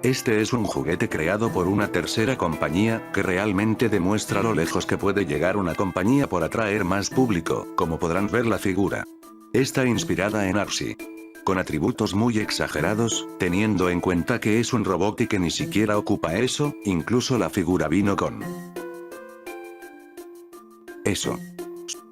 Este es un juguete creado por una tercera compañía, que realmente demuestra lo lejos que puede llegar una compañía por atraer más público, como podrán ver la figura. Está inspirada en Arcee, con atributos muy exagerados, teniendo en cuenta que es un robot y que ni siquiera ocupa eso. Incluso la figura vino con eso.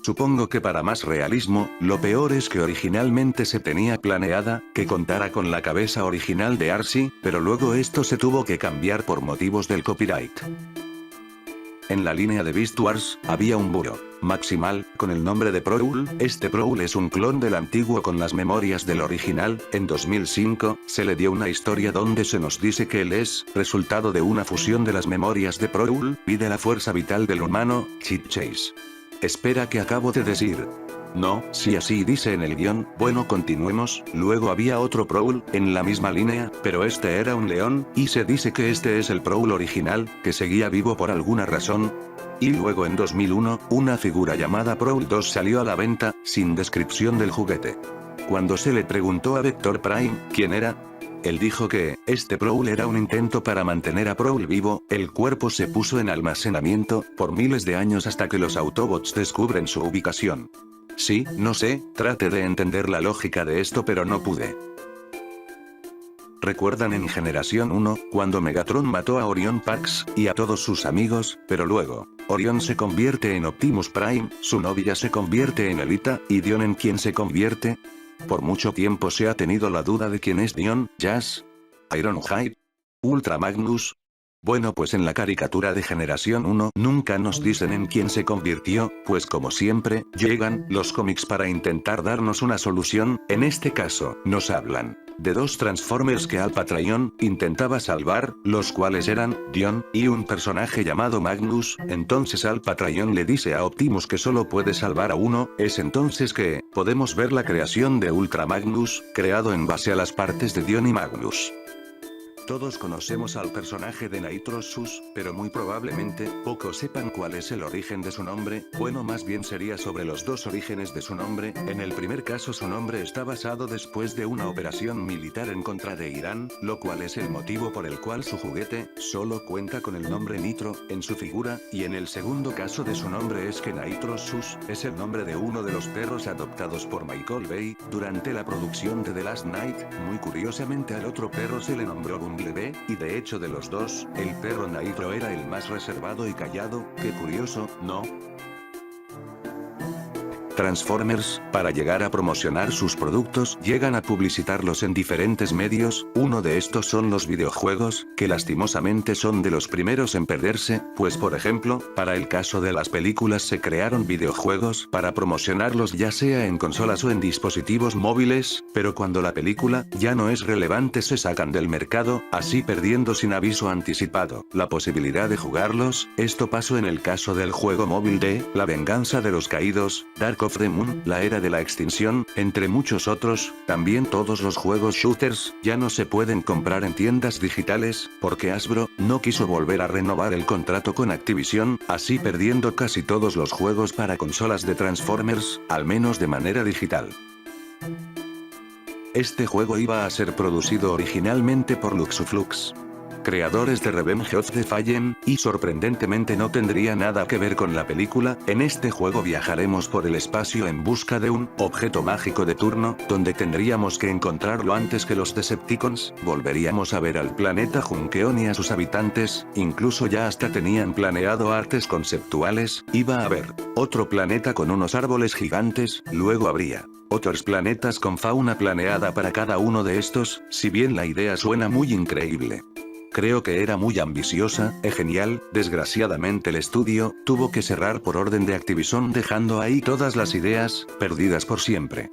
Supongo que para más realismo, lo peor es que originalmente se tenía planeada que contara con la cabeza original de Arcee, pero luego esto se tuvo que cambiar por motivos del copyright. En la línea de Beast Wars, había un búho Maximal, con el nombre de Prowl. Este Prowl es un clon del antiguo con las memorias del original. En 2005, se le dio una historia donde se nos dice que él es resultado de una fusión de las memorias de Prowl y de la fuerza vital del humano, Chip Chase. Espera, ¿qué acabo de decir? No, si así dice en el guión. Continuemos. Luego había otro Prowl, en la misma línea, pero este era un león, y se dice que este es el Prowl original, que seguía vivo por alguna razón. Y luego en 2001, una figura llamada Prowl 2 salió a la venta, sin descripción del juguete. Cuando se le preguntó a Vector Prime quién era, él dijo que este Prowl era un intento para mantener a Prowl vivo. El cuerpo se puso en almacenamiento por miles de años hasta que los Autobots descubren su ubicación. Sí, no sé, traté de entender la lógica de esto pero no pude. ¿Recuerdan en Generación 1, cuando Megatron mató a Orion Pax y a todos sus amigos, pero luego Orion se convierte en Optimus Prime, su novia se convierte en Elita, y Dion en quien se convierte? Por mucho tiempo se ha tenido la duda de quién es Dion, Jazz, Ironhide, Ultra Magnus. Bueno, pues en la caricatura de Generación 1 nunca nos dicen en quién se convirtió, pues como siempre, llegan los cómics para intentar darnos una solución. En este caso, nos hablan de dos Transformers que Alpha Trion intentaba salvar, los cuales eran Dion y un personaje llamado Magnus. Entonces Alpha Trion le dice a Optimus que solo puede salvar a uno. Es entonces que podemos ver la creación de Ultra Magnus, creado en base a las partes de Dion y Magnus. Todos conocemos al personaje de Nitrosus, pero muy probablemente, pocos sepan cuál es el origen de su nombre. Bueno, más bien sería sobre los dos orígenes de su nombre. En el primer caso su nombre está basado después de una operación militar en contra de Irán, lo cual es el motivo por el cual su juguete solo cuenta con el nombre Nitro en su figura, y en el segundo caso de su nombre es que Nitrosus es el nombre de uno de los perros adoptados por Michael Bay durante la producción de The Last Night. Muy curiosamente al otro perro se le nombró Bumblebee, y de hecho de los dos, el perro Nitro era el más reservado y callado. Qué curioso, ¿no? Transformers, para llegar a promocionar sus productos, llegan a publicitarlos en diferentes medios. Uno de estos son los videojuegos, que lastimosamente son de los primeros en perderse, pues por ejemplo, para el caso de las películas se crearon videojuegos para promocionarlos ya sea en consolas o en dispositivos móviles, pero cuando la película ya no es relevante se sacan del mercado, así perdiendo sin aviso anticipado la posibilidad de jugarlos. Esto pasó en el caso del juego móvil de La Venganza de los Caídos, Dark of the Moon, La Era de la Extinción, entre muchos otros. También todos los juegos shooters ya no se pueden comprar en tiendas digitales, porque Hasbro no quiso volver a renovar el contrato con Activision, así perdiendo casi todos los juegos para consolas de Transformers, al menos de manera digital. Este juego iba a ser producido originalmente por Luxuflux, creadores de Revenge of the Fallen, y sorprendentemente no tendría nada que ver con la película. En este juego viajaremos por el espacio en busca de un objeto mágico de turno, donde tendríamos que encontrarlo antes que los Decepticons. Volveríamos a ver al planeta Junkeon y a sus habitantes, incluso ya hasta tenían planeado artes conceptuales. Iba a haber otro planeta con unos árboles gigantes, luego habría otros planetas con fauna planeada para cada uno de estos. Si bien la idea suena muy increíble, creo que era muy ambiciosa, genial. Desgraciadamente el estudio tuvo que cerrar por orden de Activision, dejando ahí todas las ideas perdidas por siempre.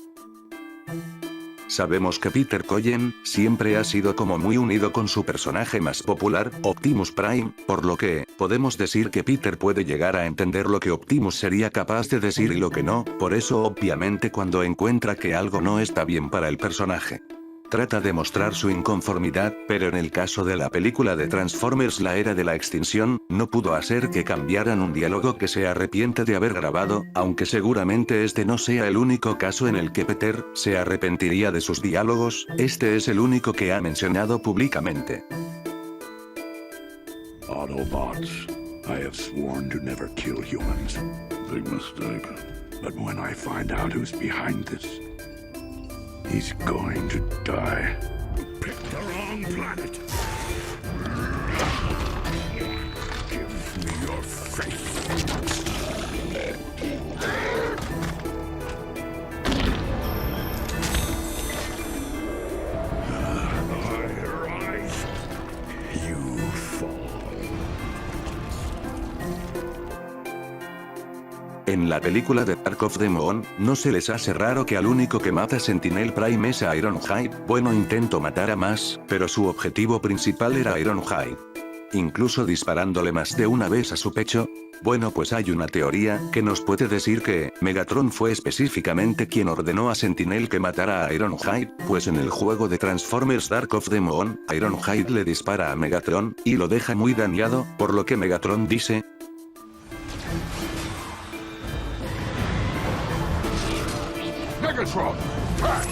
Sabemos que Peter Cullen siempre ha sido como muy unido con su personaje más popular, Optimus Prime, por lo que podemos decir que Peter puede llegar a entender lo que Optimus sería capaz de decir y lo que no. Por eso obviamente cuando encuentra que algo no está bien para el personaje, trata de mostrar su inconformidad, pero en el caso de la película de Transformers La Era de la Extinción, no pudo hacer que cambiaran un diálogo que se arrepiente de haber grabado, aunque seguramente este no sea el único caso en el que Peter se arrepentiría de sus diálogos. Este es el único que ha mencionado públicamente. Autobots, I have sworn to never kill humans. Big mistake. But when I find out who's behind this, he's going to die. Picked the wrong planet. Give me your face. I rise. You fall. En la película de Dark of the Moon, ¿no se les hace raro que al único que mata Sentinel Prime es a Ironhide? Bueno, intentó matar a más, pero su objetivo principal era Ironhide, incluso disparándole más de una vez a su pecho. Bueno, pues hay una teoría que nos puede decir que Megatron fue específicamente quien ordenó a Sentinel que matara a Ironhide, pues en el juego de Transformers Dark of the Moon, Ironhide le dispara a Megatron y lo deja muy dañado, por lo que Megatron dice: Megatron, crash!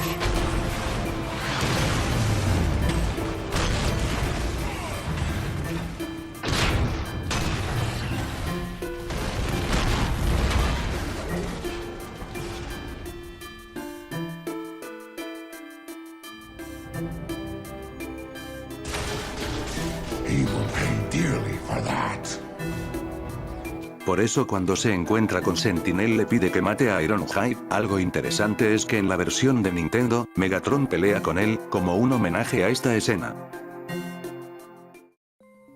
He will pay dearly for that. Por eso cuando se encuentra con Sentinel le pide que mate a Ironhide. Algo interesante es que en la versión de Nintendo, Megatron pelea con él, como un homenaje a esta escena.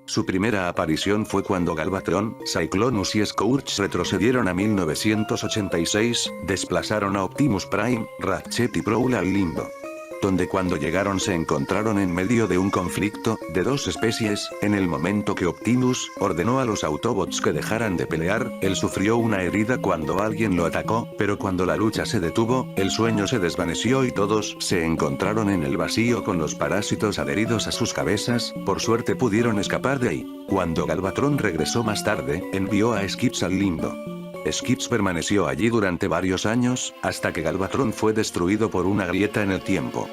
Su primera aparición fue cuando Galvatron, Cyclonus y Scourge retrocedieron a 1986, desplazaron a Optimus Prime, Ratchet y Prowl al limbo. Donde cuando llegaron se encontraron en medio de un conflicto, de dos especies. En el momento que Optimus ordenó a los Autobots que dejaran de pelear, él sufrió una herida cuando alguien lo atacó, pero cuando la lucha se detuvo, el sueño se desvaneció y todos se encontraron en el vacío con los parásitos adheridos a sus cabezas. Por suerte pudieron escapar de ahí. Cuando Galvatron regresó más tarde, envió a Skips al limbo. Skips permaneció allí durante varios años, hasta que Galvatron fue destruido por una grieta en el tiempo.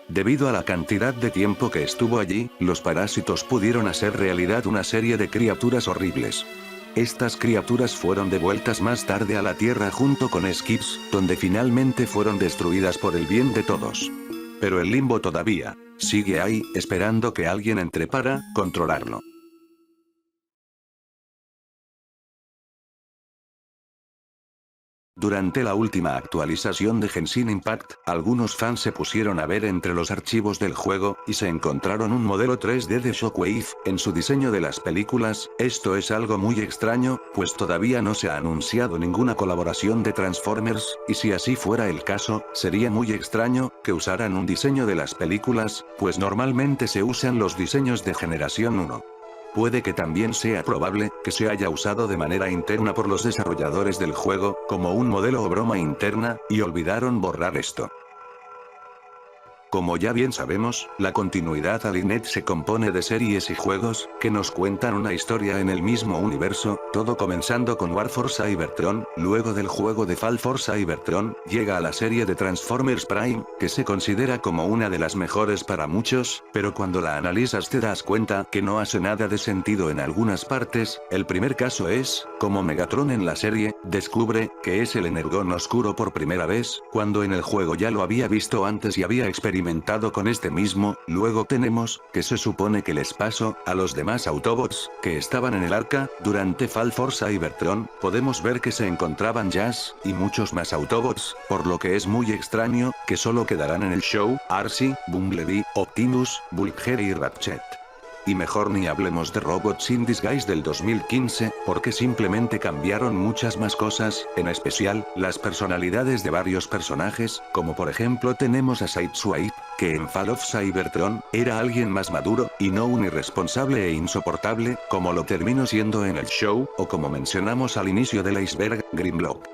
Debido a la cantidad de tiempo que estuvo allí, los parásitos pudieron hacer realidad una serie de criaturas horribles. Estas criaturas fueron devueltas más tarde a la Tierra junto con Skips, donde finalmente fueron destruidas por el bien de todos. Pero el limbo todavía sigue ahí, esperando que alguien entre para controlarlo. Durante la última actualización de Genshin Impact, algunos fans se pusieron a ver entre los archivos del juego, y se encontraron un modelo 3D de Shockwave en su diseño de las películas. Esto es algo muy extraño, pues todavía no se ha anunciado ninguna colaboración de Transformers, y si así fuera el caso, sería muy extraño que usaran un diseño de las películas, pues normalmente se usan los diseños de generación 1. Puede que también sea probable que se haya usado de manera interna por los desarrolladores del juego, como un modelo o broma interna, y olvidaron borrar esto. Como ya bien sabemos, la continuidad Aligned se compone de series y juegos, que nos cuentan una historia en el mismo universo, todo comenzando con War for Cybertron. Luego del juego de Fall for Cybertron, llega a la serie de Transformers Prime, que se considera como una de las mejores para muchos, pero cuando la analizas te das cuenta que no hace nada de sentido en algunas partes. El primer caso es, como Megatron en la serie, descubre que es el Energon oscuro por primera vez, cuando en el juego ya lo había visto antes y había experimentado con este mismo. Luego tenemos, que se supone que les pasó a los demás Autobots, que estaban en el arca. Durante Fall for Cybertron, podemos ver que se encontraban Jazz, y muchos más Autobots, por lo que es muy extraño, que solo quedarán en el show, Arcee, Bumblebee, Optimus, Bulkhead y Ratchet. Y mejor ni hablemos de Robots in Disguise del 2015, porque simplemente cambiaron muchas más cosas, en especial, las personalidades de varios personajes, como por ejemplo tenemos a Sideswipe, que en Fall of Cybertron, era alguien más maduro, y no un irresponsable e insoportable, como lo terminó siendo en el show, o como mencionamos al inicio del iceberg, Grimlock.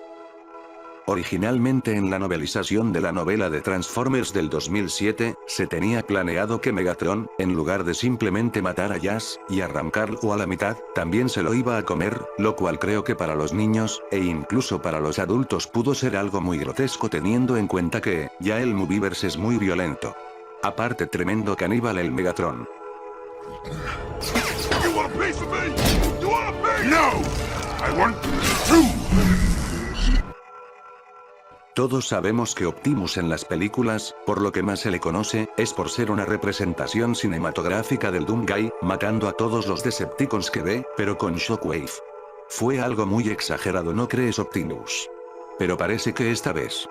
Originalmente en la novelización de la novela de Transformers del 2007, se tenía planeado que Megatron, en lugar de simplemente matar a Jazz, y arrancarlo a la mitad, también se lo iba a comer, lo cual creo que para los niños, e incluso para los adultos pudo ser algo muy grotesco teniendo en cuenta que, ya el Movieverse es muy violento. Aparte tremendo caníbal el Megatron. You want a piece of me? You want a piece? No! I want two! Todos sabemos que Optimus en las películas, por lo que más se le conoce, es por ser una representación cinematográfica del Doomguy, matando a todos los Decepticons que ve, pero con Shockwave. Fue algo muy exagerado, ¿no crees, Optimus? Pero parece que esta vez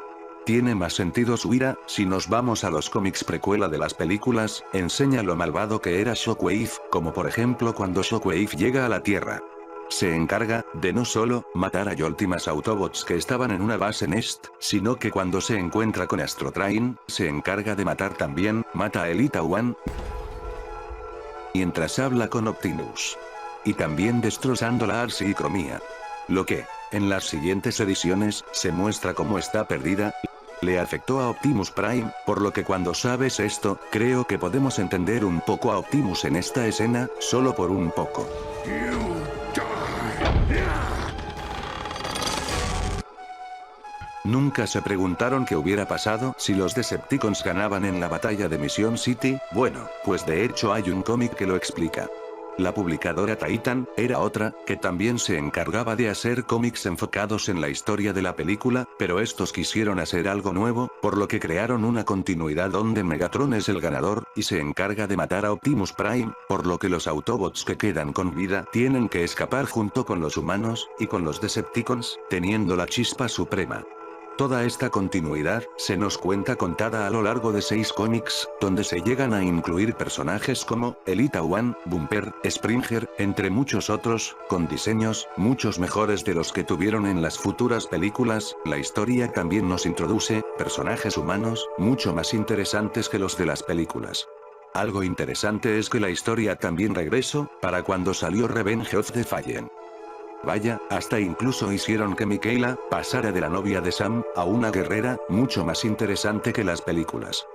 tiene más sentido su ira. Si nos vamos a los cómics precuela de las películas, enseña lo malvado que era Shockwave, como por ejemplo cuando Shockwave llega a la Tierra. Se encarga de no solo matar a últimas Autobots que estaban en una base Nest, sino que cuando se encuentra con Astrotrain, se encarga de matar también, mata a Elita One, mientras habla con Optimus. Y también destrozando la Arcee y Chromia. Lo que, en las siguientes ediciones, se muestra cómo está perdida. Le afectó a Optimus Prime, por lo que cuando sabes esto, creo que podemos entender un poco a Optimus en esta escena, solo por un poco. ¿Nunca se preguntaron qué hubiera pasado si los Decepticons ganaban en la batalla de Mission City? Bueno, pues de hecho hay un cómic que lo explica. La publicadora Titan era otra, que también se encargaba de hacer cómics enfocados en la historia de la película, pero estos quisieron hacer algo nuevo, por lo que crearon una continuidad donde Megatron es el ganador, y se encarga de matar a Optimus Prime, por lo que los Autobots que quedan con vida tienen que escapar junto con los humanos, y con los Decepticons, teniendo la chispa suprema. Toda esta continuidad, se nos cuenta contada a lo largo de 6 cómics, donde se llegan a incluir personajes como, Elita One, Bumper, Springer, entre muchos otros, con diseños, muchos mejores de los que tuvieron en las futuras películas. La historia también nos introduce, personajes humanos, mucho más interesantes que los de las películas. Algo interesante es que la historia también regresó, para cuando salió Revenge of the Fallen. Vaya, hasta incluso hicieron que Mikaela pasara de la novia de Sam a una guerrera, mucho más interesante que las películas.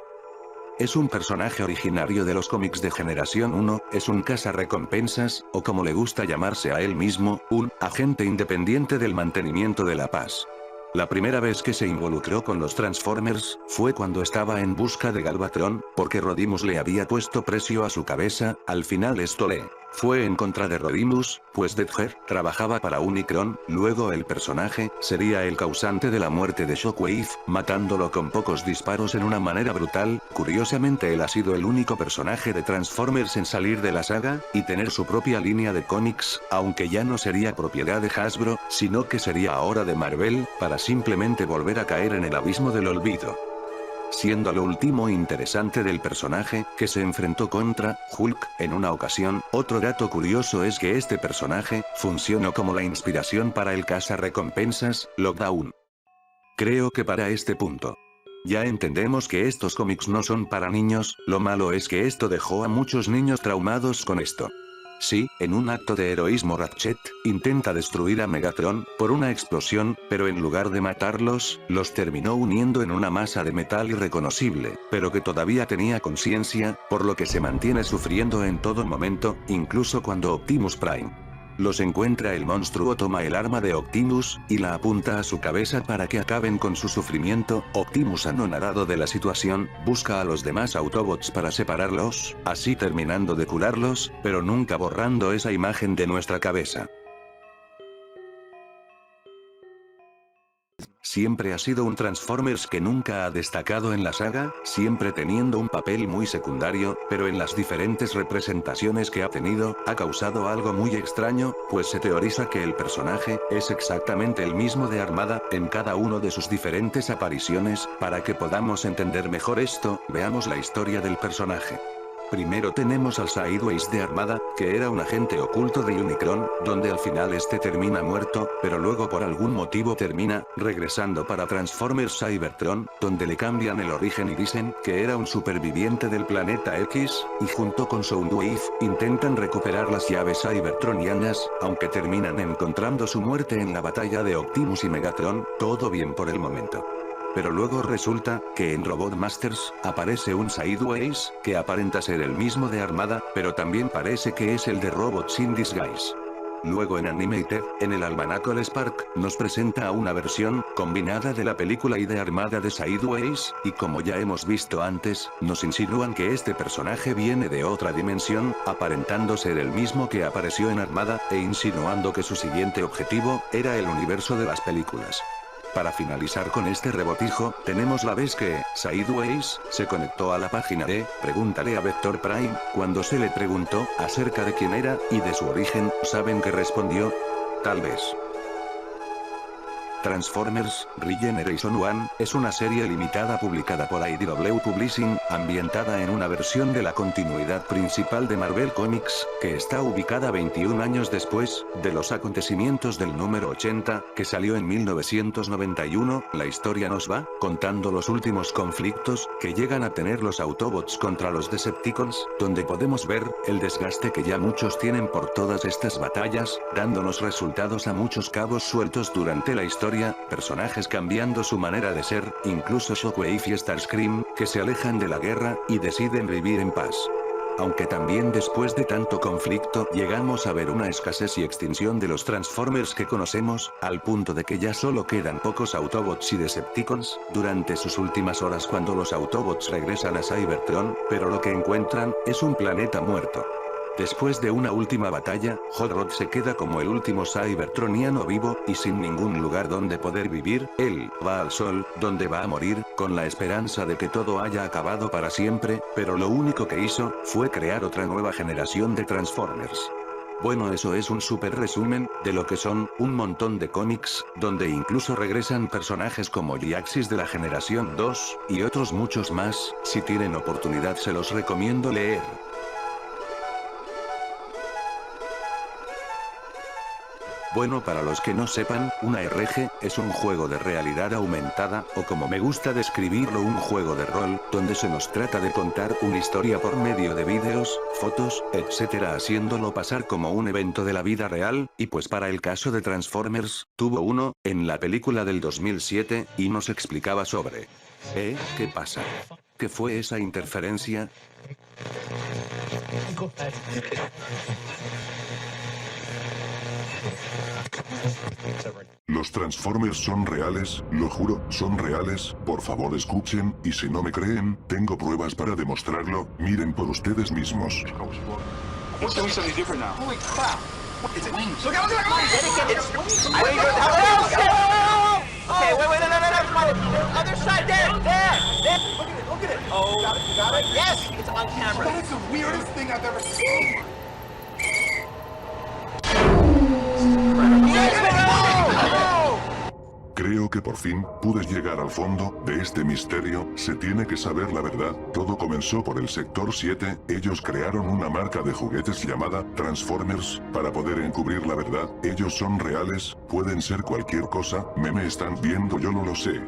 Es un personaje originario de los cómics de Generación 1, es un cazarrecompensas, o como le gusta llamarse a él mismo, un agente independiente del mantenimiento de la paz. La primera vez que se involucró con los Transformers, fue cuando estaba en busca de Galvatron, porque Rodimus le había puesto precio a su cabeza. Al final esto le fue en contra de Rodimus, pues Deathhead trabajaba para Unicron. Luego el personaje sería el causante de la muerte de Shockwave, matándolo con pocos disparos en una manera brutal. Curiosamente él ha sido el único personaje de Transformers en salir de la saga, y tener su propia línea de cómics, aunque ya no sería propiedad de Hasbro, sino que sería ahora de Marvel, para simplemente volver a caer en el abismo del olvido. Siendo lo último interesante del personaje, que se enfrentó contra Hulk en una ocasión. Otro dato curioso es que este personaje funcionó como la inspiración para el cazarrecompensas, Lockdown. Creo que para este punto ya entendemos que estos cómics no son para niños. Lo malo es que esto dejó a muchos niños traumados con esto. Sí, en un acto de heroísmo Ratchet intenta destruir a Megatron por una explosión, pero en lugar de matarlos, los terminó uniendo en una masa de metal irreconocible, pero que todavía tenía conciencia, por lo que se mantiene sufriendo en todo momento, incluso cuando Optimus Prime los encuentra. El monstruo toma el arma de Optimus, y la apunta a su cabeza para que acaben con su sufrimiento. Optimus, anonadado de la situación, busca a los demás Autobots para separarlos, así terminando de curarlos, pero nunca borrando esa imagen de nuestra cabeza. Siempre ha sido un Transformers que nunca ha destacado en la saga, siempre teniendo un papel muy secundario, pero en las diferentes representaciones que ha tenido, ha causado algo muy extraño, pues se teoriza que el personaje es exactamente el mismo de Armada, en cada uno de sus diferentes apariciones. Para que podamos entender mejor esto, veamos la historia del personaje. Primero tenemos al Sideways de Armada, que era un agente oculto de Unicron, donde al final este termina muerto, pero luego por algún motivo termina regresando para Transformers Cybertron, donde le cambian el origen y dicen que era un superviviente del planeta X, y junto con Soundwave intentan recuperar las llaves cybertronianas, aunque terminan encontrando su muerte en la batalla de Optimus y Megatron. Todo bien por el momento. Pero luego resulta que en Robot Masters aparece un Sideways, que aparenta ser el mismo de Armada, pero también parece que es el de Robots in Disguise. Luego en Animated, en el Almanacle Spark, nos presenta a una versión combinada de la película y de Armada de Sideways, y como ya hemos visto antes, nos insinúan que este personaje viene de otra dimensión, aparentando ser el mismo que apareció en Armada, e insinuando que su siguiente objetivo era el universo de las películas. Para finalizar con este rebotijo, tenemos la vez que Sideways se conectó a la página de Pregúntale a Vector Prime. Cuando se le preguntó acerca de quién era y de su origen, ¿saben qué respondió? Tal vez. Transformers Regeneration 1 es una serie limitada publicada por IDW Publishing, ambientada en una versión de la continuidad principal de Marvel Comics, que está ubicada 21 años después de los acontecimientos del número 80, que salió en 1991. La historia nos va contando los últimos conflictos que llegan a tener los Autobots contra los Decepticons, donde podemos ver el desgaste que ya muchos tienen por todas estas batallas, dándonos resultados a muchos cabos sueltos durante la historia, personajes cambiando su manera de ser, incluso Shockwave y Starscream, que se alejan de la guerra y deciden vivir en paz. Aunque también después de tanto conflicto llegamos a ver una escasez y extinción de los Transformers que conocemos, al punto de que ya solo quedan pocos Autobots y Decepticons durante sus últimas horas cuando los Autobots regresan a Cybertron, pero lo que encuentran es un planeta muerto. Después de una última batalla, Hot Rod se queda como el último Cybertroniano vivo, y sin ningún lugar donde poder vivir. Él va al sol, donde va a morir, con la esperanza de que todo haya acabado para siempre, pero lo único que hizo, fue crear otra nueva generación de Transformers. Bueno, eso es un super resumen, de lo que son, un montón de cómics, donde incluso regresan personajes como G-Axis de la generación 2, y otros muchos más. Si tienen oportunidad se los recomiendo leer. Bueno, para los que no sepan, una RPG es un juego de realidad aumentada, o como me gusta describirlo, un juego de rol, donde se nos trata de contar una historia por medio de vídeos, fotos, etc., haciéndolo pasar como un evento de la vida real, y pues para el caso de Transformers, tuvo uno, en la película del 2007, y nos explicaba sobre... ¿Qué pasa? ¿Qué fue esa interferencia? Los Transformers son reales, lo juro, son reales, por favor escuchen, y si no me creen, tengo pruebas para demostrarlo, miren por ustedes mismos. Creo que por fin pude llegar al fondo de este misterio. Se tiene que saber la verdad. Todo comenzó por el Sector 7. Ellos crearon una marca de juguetes llamada Transformers para poder encubrir la verdad. Ellos son reales, pueden ser cualquier cosa. Me están viendo, yo no lo sé.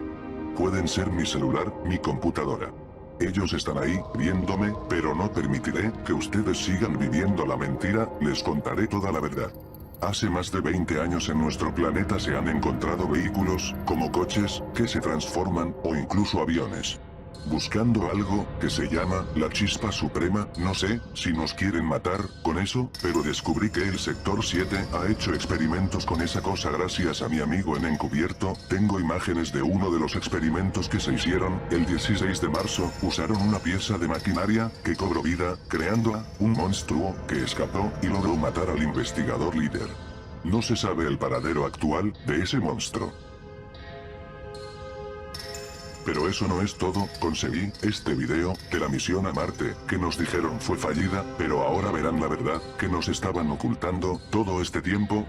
Pueden ser mi celular, mi computadora. Ellos están ahí, viéndome, pero no permitiré que ustedes sigan viviendo la mentira. Les contaré toda la verdad. Hace más de 20 años en nuestro planeta se han encontrado vehículos, como coches, que se transforman, o incluso aviones. Buscando algo que se llama la chispa suprema. No sé si nos quieren matar con eso, pero descubrí que el Sector 7 ha hecho experimentos con esa cosa gracias a mi amigo en encubierto. Tengo imágenes de uno de los experimentos que se hicieron. El 16 de marzo usaron una pieza de maquinaria que cobró vida, creando un monstruo que escapó y logró matar al investigador líder. No se sabe el paradero actual de ese monstruo. Pero eso no es todo, conseguí este video de la misión a Marte, que nos dijeron fue fallida, pero ahora verán la verdad, que nos estaban ocultando todo este tiempo.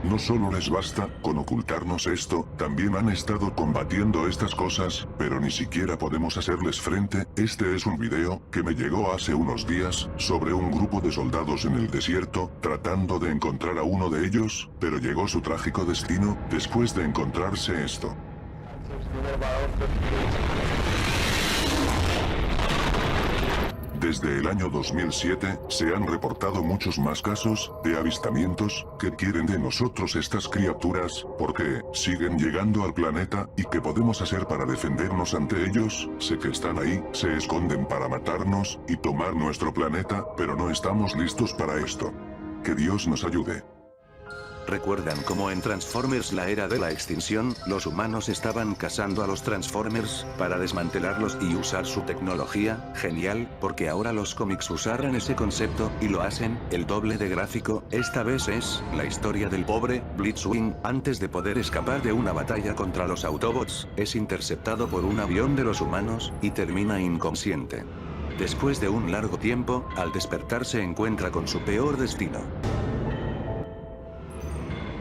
No solo les basta con ocultarnos esto, también han estado combatiendo estas cosas, pero ni siquiera podemos hacerles frente. Este es un video que me llegó hace unos días, sobre un grupo de soldados en el desierto, tratando de encontrar a uno de ellos, pero llegó su trágico destino, después de encontrarse esto. Desde el año 2007, se han reportado muchos más casos de avistamientos. ¿Qué quieren de nosotros estas criaturas? ¿Por qué siguen llegando al planeta? ¿Y qué podemos hacer para defendernos ante ellos? Sé que están ahí, se esconden para matarnos y tomar nuestro planeta, pero no estamos listos para esto. Que Dios nos ayude. ¿Recuerdan cómo en Transformers la era de la extinción, los humanos estaban cazando a los Transformers, para desmantelarlos y usar su tecnología? Genial, porque ahora los cómics usaron ese concepto, y lo hacen, el doble de gráfico. Esta vez es, la historia del pobre, Blitzwing, antes de poder escapar de una batalla contra los Autobots, es interceptado por un avión de los humanos, y termina inconsciente. Después de un largo tiempo, al despertar se encuentra con su peor destino.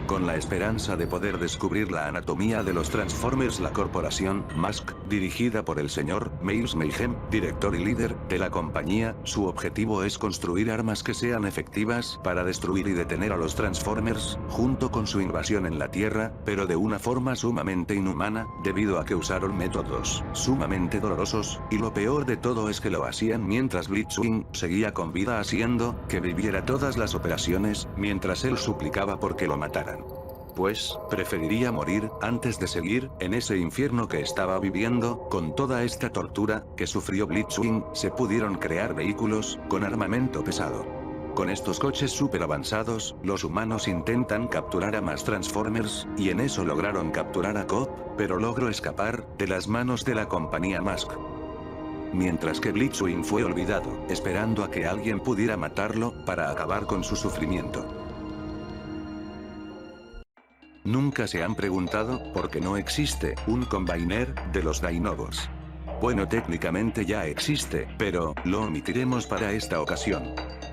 Con la esperanza de poder descubrir la anatomía de los Transformers, la corporación Mask, dirigida por el señor Miles Mayhem, director y líder de la compañía, su objetivo es construir armas que sean efectivas para destruir y detener a los Transformers, junto con su invasión en la Tierra, pero de una forma sumamente inhumana, debido a que usaron métodos sumamente dolorosos, y lo peor de todo es que lo hacían mientras Blitzwing seguía con vida, haciendo que viviera todas las operaciones, mientras él suplicaba porque lo mataran. pues, preferiría morir antes de seguir en ese infierno que estaba viviendo. Con toda esta tortura que sufrió Blitzwing, se pudieron crear vehículos con armamento pesado. Con estos coches super avanzados, los humanos intentan capturar a más Transformers, y en eso lograron capturar a Cobb, pero logró escapar de las manos de la compañía Mask. Mientras que Blitzwing fue olvidado, esperando a que alguien pudiera matarlo, para acabar con su sufrimiento. Nunca se han preguntado por qué no existe un Combiner de los Dinobots. Bueno, técnicamente ya existe, pero lo omitiremos para esta ocasión.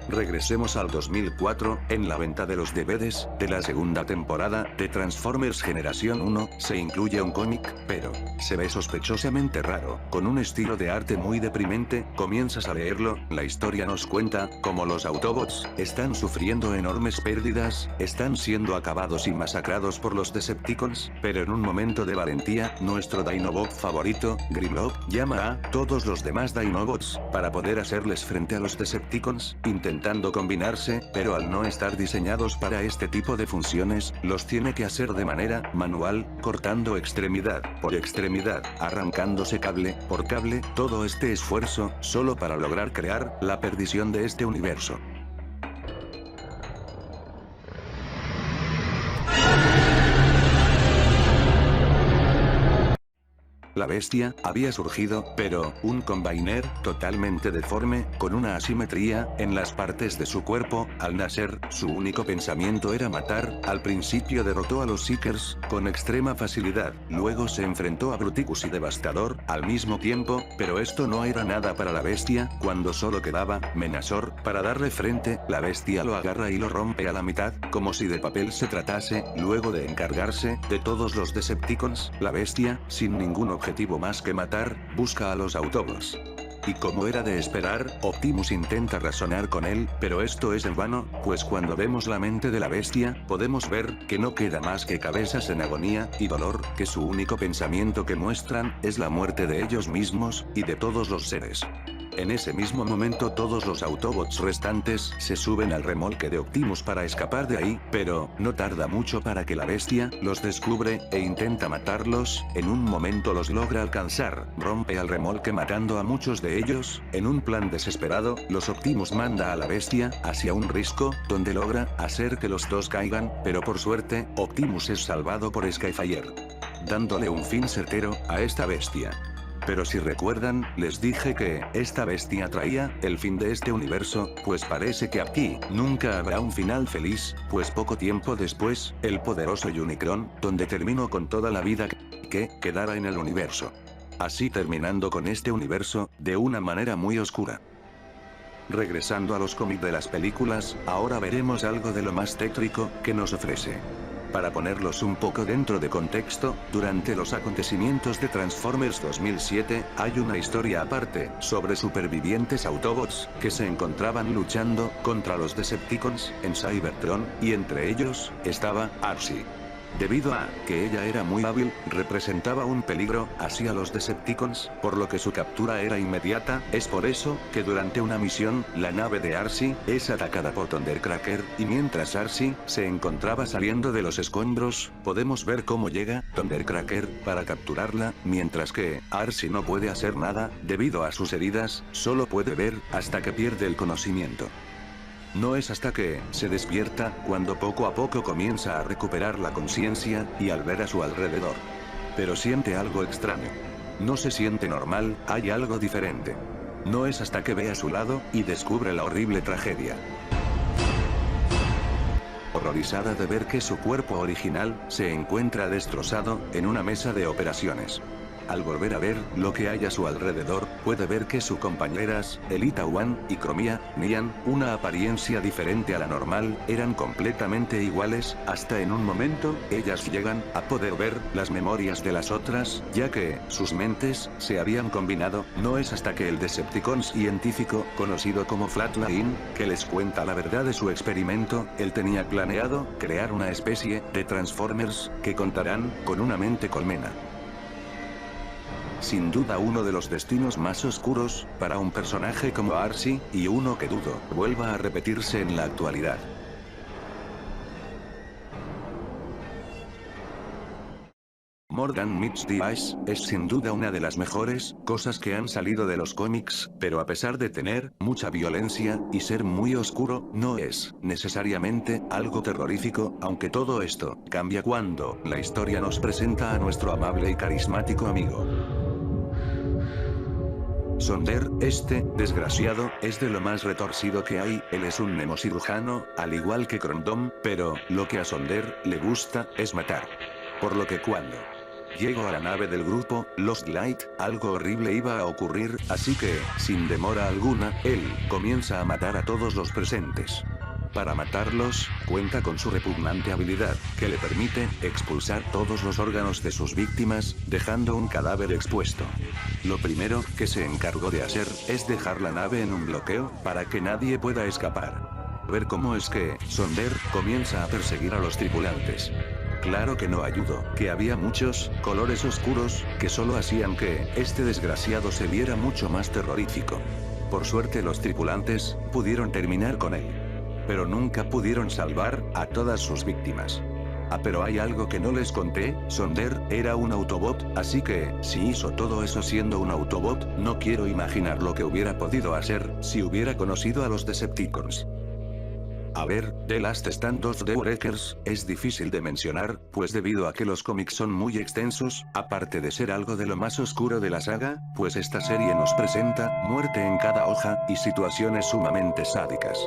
Regresemos al 2004, en la venta de los DVDs de la segunda temporada de Transformers Generación 1, se incluye un cómic, pero se ve sospechosamente raro, con un estilo de arte muy deprimente. Comienzas a leerlo, la historia nos cuenta cómo los Autobots están sufriendo enormes pérdidas, están siendo acabados y masacrados por los Decepticons, pero en un momento de valentía, nuestro Dinobot favorito, Grimlock, llama a todos los demás Dinobots para poder hacerles frente a los Decepticons, intentando combinarse, pero al no estar diseñados para este tipo de funciones, los tiene que hacer de manera manual, cortando extremidad por extremidad, arrancándose cable por cable, todo este esfuerzo, solo para lograr crear la perdición de este universo. La bestia había surgido, pero un Combiner totalmente deforme, con una asimetría en las partes de su cuerpo. Al nacer, su único pensamiento era matar. Al principio derrotó a los Seekers con extrema facilidad, luego se enfrentó a Bruticus y Devastador al mismo tiempo, pero esto no era nada para la bestia. Cuando solo quedaba Menasor para darle frente, la bestia lo agarra y lo rompe a la mitad, como si de papel se tratase. Luego de encargarse de todos los Decepticons, la bestia, sin ningún objetivo más que matar, busca a los Autobots. Y como era de esperar, Optimus intenta razonar con él, pero esto es en vano, pues cuando vemos la mente de la bestia, podemos ver que no queda más que cabezas en agonía y dolor, que su único pensamiento que muestran es la muerte de ellos mismos y de todos los seres. En ese mismo momento todos los Autobots restantes se suben al remolque de Optimus para escapar de ahí, pero no tarda mucho para que la bestia los descubre e intenta matarlos. En un momento los logra alcanzar, rompe al remolque matando a muchos de ellos. En un plan desesperado, los Optimus manda a la bestia hacia un risco, donde logra hacer que los dos caigan, pero por suerte, Optimus es salvado por Skyfire, dándole un fin certero a esta bestia. Pero si recuerdan, les dije que esta bestia traía el fin de este universo, pues parece que aquí nunca habrá un final feliz, pues poco tiempo después, el poderoso Unicron, donde terminó con toda la vida que quedara en el universo. Así terminando con este universo, de una manera muy oscura. Regresando a los cómics de las películas, ahora veremos algo de lo más tétrico que nos ofrece. Para ponerlos un poco dentro de contexto, durante los acontecimientos de Transformers 2007, hay una historia aparte, sobre supervivientes Autobots, que se encontraban luchando contra los Decepticons en Cybertron, y entre ellos, estaba Arcee. Debido a que ella era muy hábil, representaba un peligro hacia los Decepticons, por lo que su captura era inmediata. Es por eso que durante una misión, la nave de Arcee es atacada por Thundercracker, y mientras Arcee se encontraba saliendo de los escombros, podemos ver cómo llega Thundercracker para capturarla, mientras que Arcee no puede hacer nada, debido a sus heridas, solo puede ver hasta que pierde el conocimiento. No es hasta que se despierta cuando poco a poco comienza a recuperar la conciencia, y al ver a su alrededor. Pero siente algo extraño. No se siente normal, hay algo diferente. No es hasta que ve a su lado, y descubre la horrible tragedia. Horrorizada de ver que su cuerpo original se encuentra destrozado en una mesa de operaciones. Al volver a ver lo que hay a su alrededor, puede ver que sus compañeras, Elita One y Chromia, tenían una apariencia diferente a la normal, eran completamente iguales, hasta en un momento, ellas llegan a poder ver las memorias de las otras, ya que sus mentes se habían combinado. No es hasta que el Decepticon científico, conocido como Flatline, que les cuenta la verdad de su experimento. Él tenía planeado crear una especie de Transformers que contarán con una mente colmena. Sin duda uno de los destinos más oscuros para un personaje como Arcee, y uno que dudo vuelva a repetirse en la actualidad. Morgan Meets the Ice es sin duda una de las mejores cosas que han salido de los cómics, pero a pesar de tener mucha violencia y ser muy oscuro, no es necesariamente algo terrorífico, aunque todo esto cambia cuando la historia nos presenta a nuestro amable y carismático amigo. Sonder, este desgraciado, es de lo más retorcido que hay. Él es un nemocirujano, al igual que Crondom, pero lo que a Sonder le gusta es matar. Por lo que cuando llegó a la nave del grupo Lost Light, algo horrible iba a ocurrir, así que, sin demora alguna, él comienza a matar a todos los presentes. Para matarlos, cuenta con su repugnante habilidad, que le permite expulsar todos los órganos de sus víctimas, dejando un cadáver expuesto. Lo primero que se encargó de hacer es dejar la nave en un bloqueo, para que nadie pueda escapar. Ver cómo es que Sonder comienza a perseguir a los tripulantes. Claro que no ayudó, que había muchos colores oscuros, que solo hacían que este desgraciado se viera mucho más terrorífico. Por suerte los tripulantes pudieron terminar con él. Pero nunca pudieron salvar a todas sus víctimas. Pero hay algo que no les conté, Sonder era un Autobot, así que, si hizo todo eso siendo un Autobot, no quiero imaginar lo que hubiera podido hacer si hubiera conocido a los Decepticons. A ver, The Last Stand of the Wreckers es difícil de mencionar, pues debido a que los cómics son muy extensos, aparte de ser algo de lo más oscuro de la saga, pues esta serie nos presenta muerte en cada hoja y situaciones sumamente sádicas.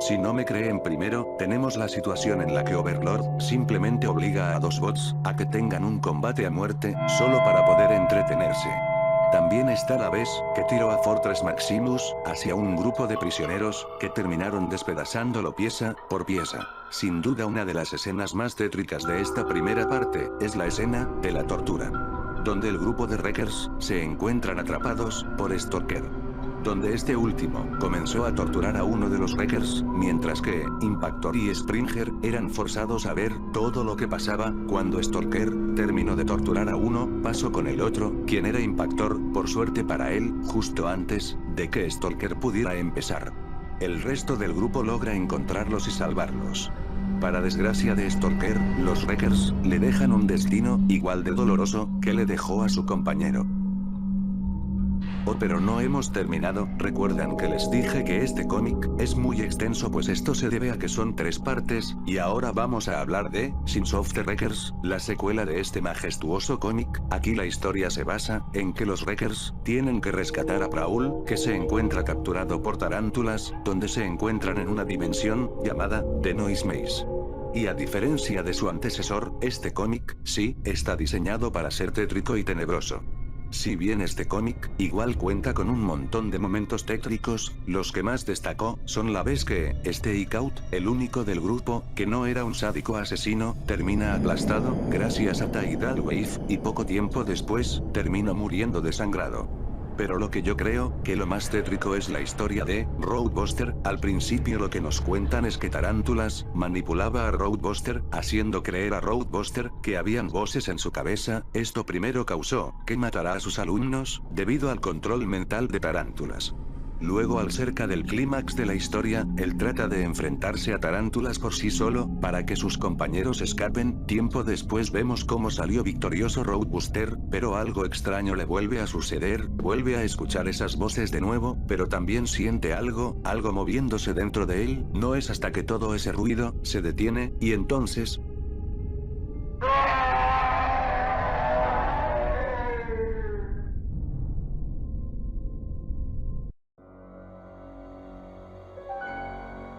Si no me creen primero, tenemos la situación en la que Overlord simplemente obliga a dos bots a que tengan un combate a muerte, solo para poder entretenerse. También está la vez que tiró a Fortress Maximus hacia un grupo de prisioneros que terminaron despedazándolo pieza por pieza. Sin duda una de las escenas más tétricas de esta primera parte es la escena de la tortura, donde el grupo de Wreckers se encuentran atrapados por Stalker, donde este último comenzó a torturar a uno de los Wreckers, mientras que Impactor y Springer eran forzados a ver todo lo que pasaba. Cuando Stalker terminó de torturar a uno, pasó con el otro, quien era Impactor, por suerte para él, justo antes de que Stalker pudiera empezar. El resto del grupo logra encontrarlos y salvarlos. Para desgracia de Stalker, los Wreckers le dejan un destino igual de doloroso que le dejó a su compañero. Pero no hemos terminado. Recuerdan que les dije que este cómic es muy extenso, pues esto se debe a que son 3 partes, y ahora vamos a hablar de Sins of the Wreckers, la secuela de este majestuoso cómic. Aquí la historia se basa en que los Wreckers tienen que rescatar a Prowl, que se encuentra capturado por tarántulas, donde se encuentran en una dimensión llamada The Noise Maze. Y a diferencia de su antecesor, este cómic, sí, está diseñado para ser tétrico y tenebroso. Si bien este cómic igual cuenta con un montón de momentos tétricos, los que más destacó son la vez que Stakeout, el único del grupo que no era un sádico asesino, termina aplastado gracias a Tidal Wave, y poco tiempo después termina muriendo desangrado. Pero lo que yo creo que lo más tétrico es la historia de Roadbuster. Al principio lo que nos cuentan es que Tarántulas manipulaba a Roadbuster, haciendo creer a Roadbuster que habían voces en su cabeza. Esto primero causó que matara a sus alumnos, debido al control mental de Tarántulas. Luego, al cerca del clímax de la historia, él trata de enfrentarse a Tarántulas por sí solo, para que sus compañeros escapen. Tiempo después vemos cómo salió victorioso Roadbuster, pero algo extraño le vuelve a suceder, vuelve a escuchar esas voces de nuevo, pero también siente algo moviéndose dentro de él. No es hasta que todo ese ruido se detiene, y entonces...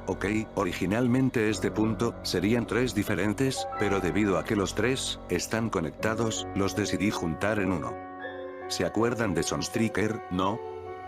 Ok, originalmente este punto serían 3 diferentes, pero debido a que los 3 están conectados, los decidí juntar en uno. ¿Se acuerdan de Sunstreaker, no?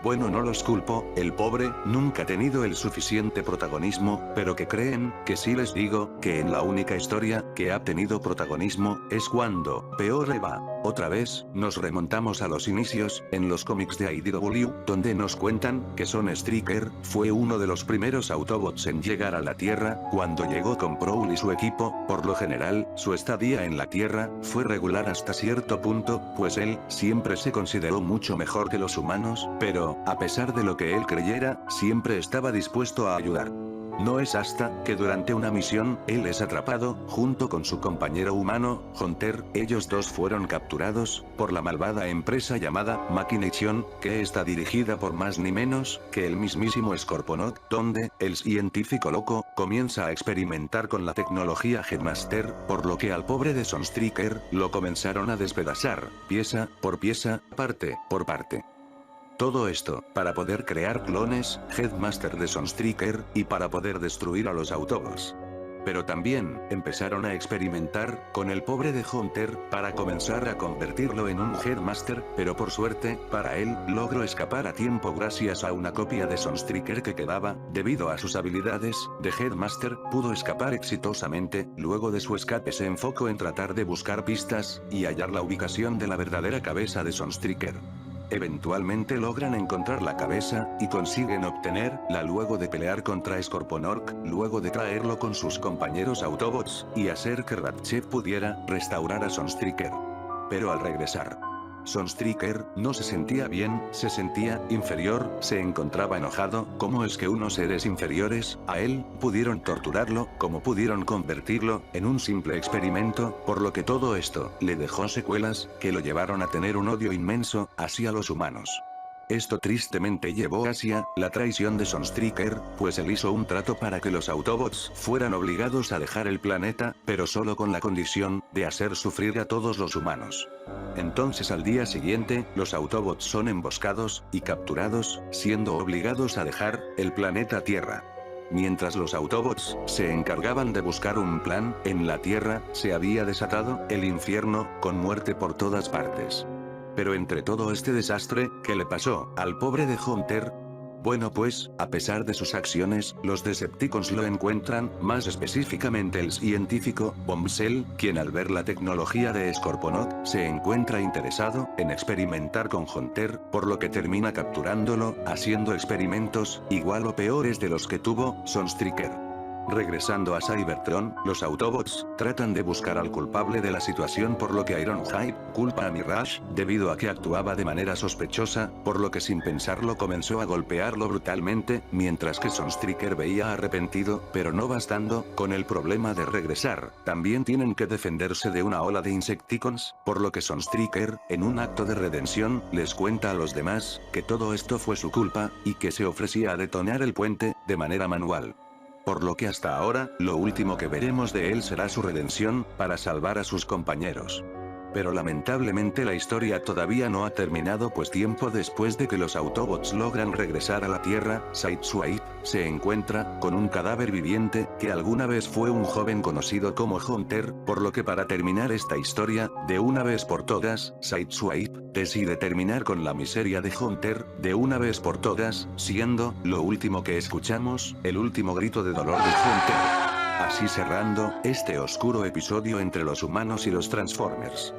Bueno, no los culpo, el pobre nunca ha tenido el suficiente protagonismo, pero que creen que si les digo que en la única historia que ha tenido protagonismo es cuando peor le va. Otra vez, nos remontamos a los inicios, en los cómics de IDW, donde nos cuentan que Sunstreaker fue uno de los primeros Autobots en llegar a la Tierra. Cuando llegó con Prowl y su equipo, por lo general, su estadía en la Tierra fue regular hasta cierto punto, pues él siempre se consideró mucho mejor que los humanos, pero, a pesar de lo que él creyera, siempre estaba dispuesto a ayudar. No es hasta que durante una misión, él es atrapado, junto con su compañero humano, Hunter, ellos dos fueron capturados, por la malvada empresa llamada Machination, que está dirigida por más ni menos, que el mismísimo Scorponok, donde, el científico loco, comienza a experimentar con la tecnología Headmaster, por lo que al pobre de Sunstreaker, lo comenzaron a despedazar, pieza por pieza, parte por parte. Todo esto, para poder crear clones, Headmaster de Sunstreaker, y para poder destruir a los Autobots. Pero también, empezaron a experimentar, con el pobre de Hunter, para comenzar a convertirlo en un Headmaster, pero por suerte, para él, logró escapar a tiempo gracias a una copia de Sunstreaker que quedaba, debido a sus habilidades, de Headmaster, pudo escapar exitosamente, luego de su escape se enfocó en tratar de buscar pistas, y hallar la ubicación de la verdadera cabeza de Sunstreaker. Eventualmente logran encontrar la cabeza, y consiguen obtenerla luego de pelear contra Scorponok, luego de traerlo con sus compañeros Autobots, y hacer que Ratchet pudiera restaurar a Sunstreaker. Pero al regresar, Sunstreaker no se sentía bien, se sentía inferior, se encontraba enojado. ¿Cómo es que unos seres inferiores a él pudieron torturarlo? ¿Cómo pudieron convertirlo en un simple experimento? Por lo que todo esto le dejó secuelas que lo llevaron a tener un odio inmenso hacia los humanos. Esto tristemente llevó hacia la traición de Sunstreaker, pues él hizo un trato para que los Autobots fueran obligados a dejar el planeta, pero solo con la condición de hacer sufrir a todos los humanos. Entonces al día siguiente, los Autobots son emboscados y capturados, siendo obligados a dejar el planeta Tierra. Mientras los Autobots se encargaban de buscar un plan, en la Tierra se había desatado el infierno, con muerte por todas partes. Pero entre todo este desastre, ¿qué le pasó al pobre de Hunter? Bueno pues, a pesar de sus acciones, los Decepticons lo encuentran, más específicamente el científico, Bombshell, quien al ver la tecnología de Scorponok, se encuentra interesado en experimentar con Hunter, por lo que termina capturándolo, haciendo experimentos, igual o peores de los que tuvo Sunstreaker. Regresando a Cybertron, los Autobots tratan de buscar al culpable de la situación, por lo que Ironhide culpa a Mirage, debido a que actuaba de manera sospechosa, por lo que sin pensarlo comenzó a golpearlo brutalmente, mientras que Sunstreaker veía arrepentido, pero no bastando con el problema de regresar, también tienen que defenderse de una ola de Insecticons, por lo que Sunstreaker, en un acto de redención, les cuenta a los demás que todo esto fue su culpa, y que se ofrecía a detonar el puente de manera manual. Por lo que hasta ahora, lo último que veremos de él será su redención, para salvar a sus compañeros. Pero lamentablemente la historia todavía no ha terminado, pues tiempo después de que los Autobots logran regresar a la Tierra, Sideswipe se encuentra con un cadáver viviente que alguna vez fue un joven conocido como Hunter, por lo que para terminar esta historia, de una vez por todas, Sideswipe decide terminar con la miseria de Hunter, de una vez por todas, siendo lo último que escuchamos, el último grito de dolor de Hunter. Así cerrando este oscuro episodio entre los humanos y los Transformers.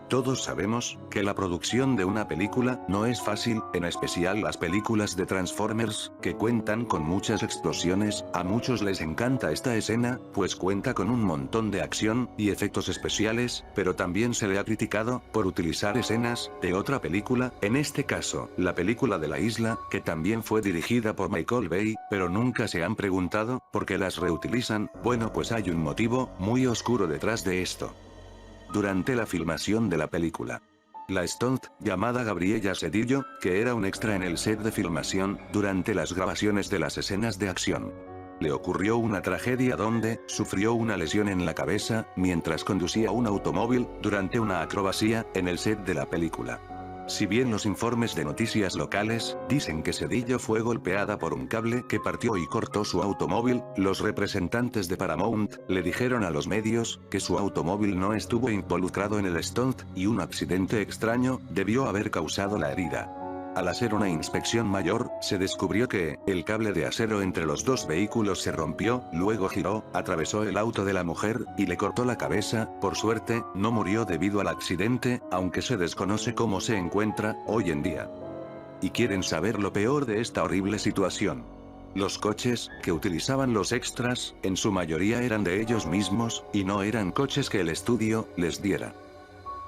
Todos sabemos que la producción de una película no es fácil, en especial las películas de Transformers, que cuentan con muchas explosiones. A muchos les encanta esta escena, pues cuenta con un montón de acción y efectos especiales, pero también se le ha criticado por utilizar escenas de otra película, en este caso, la película de la isla, que también fue dirigida por Michael Bay, pero nunca se han preguntado por qué las reutilizan. Bueno, pues hay un motivo muy oscuro detrás de esto. Durante la filmación de la película, la stunt, llamada Gabriella Sedillo, que era un extra en el set de filmación, durante las grabaciones de las escenas de acción, le ocurrió una tragedia donde sufrió una lesión en la cabeza, mientras conducía un automóvil, durante una acrobacia, en el set de la película. Si bien los informes de noticias locales dicen que Sedillo fue golpeada por un cable que partió y cortó su automóvil, los representantes de Paramount le dijeron a los medios que su automóvil no estuvo involucrado en el stunt, y un accidente extraño debió haber causado la herida. Al hacer una inspección mayor, se descubrió que el cable de acero entre los dos vehículos se rompió, luego giró, atravesó el auto de la mujer, y le cortó la cabeza. Por suerte, no murió debido al accidente, aunque se desconoce cómo se encuentra hoy en día. ¿Y quieren saber lo peor de esta horrible situación? Los coches que utilizaban los extras, en su mayoría eran de ellos mismos, y no eran coches que el estudio les diera.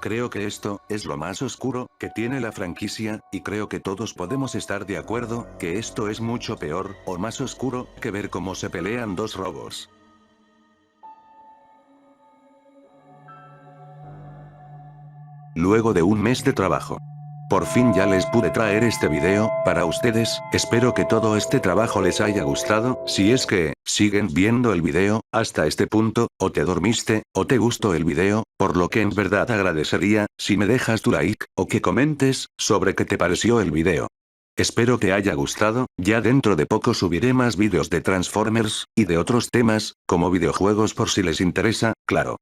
Creo que esto es lo más oscuro que tiene la franquicia, y creo que todos podemos estar de acuerdo que esto es mucho peor o más oscuro que ver cómo se pelean dos robots. Luego de un mes de trabajo, por fin ya les pude traer este video para ustedes. Espero que todo este trabajo les haya gustado. Si es que siguen viendo el video hasta este punto, o te dormiste, o te gustó el video, por lo que en verdad agradecería si me dejas tu like, o que comentes sobre qué te pareció el video. Espero que haya gustado. Ya dentro de poco subiré más vídeos de Transformers y de otros temas, como videojuegos por si les interesa, claro.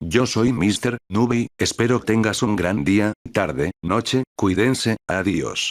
Yo soy Mr. Newbie, espero tengas un gran día, tarde, noche, cuídense, adiós.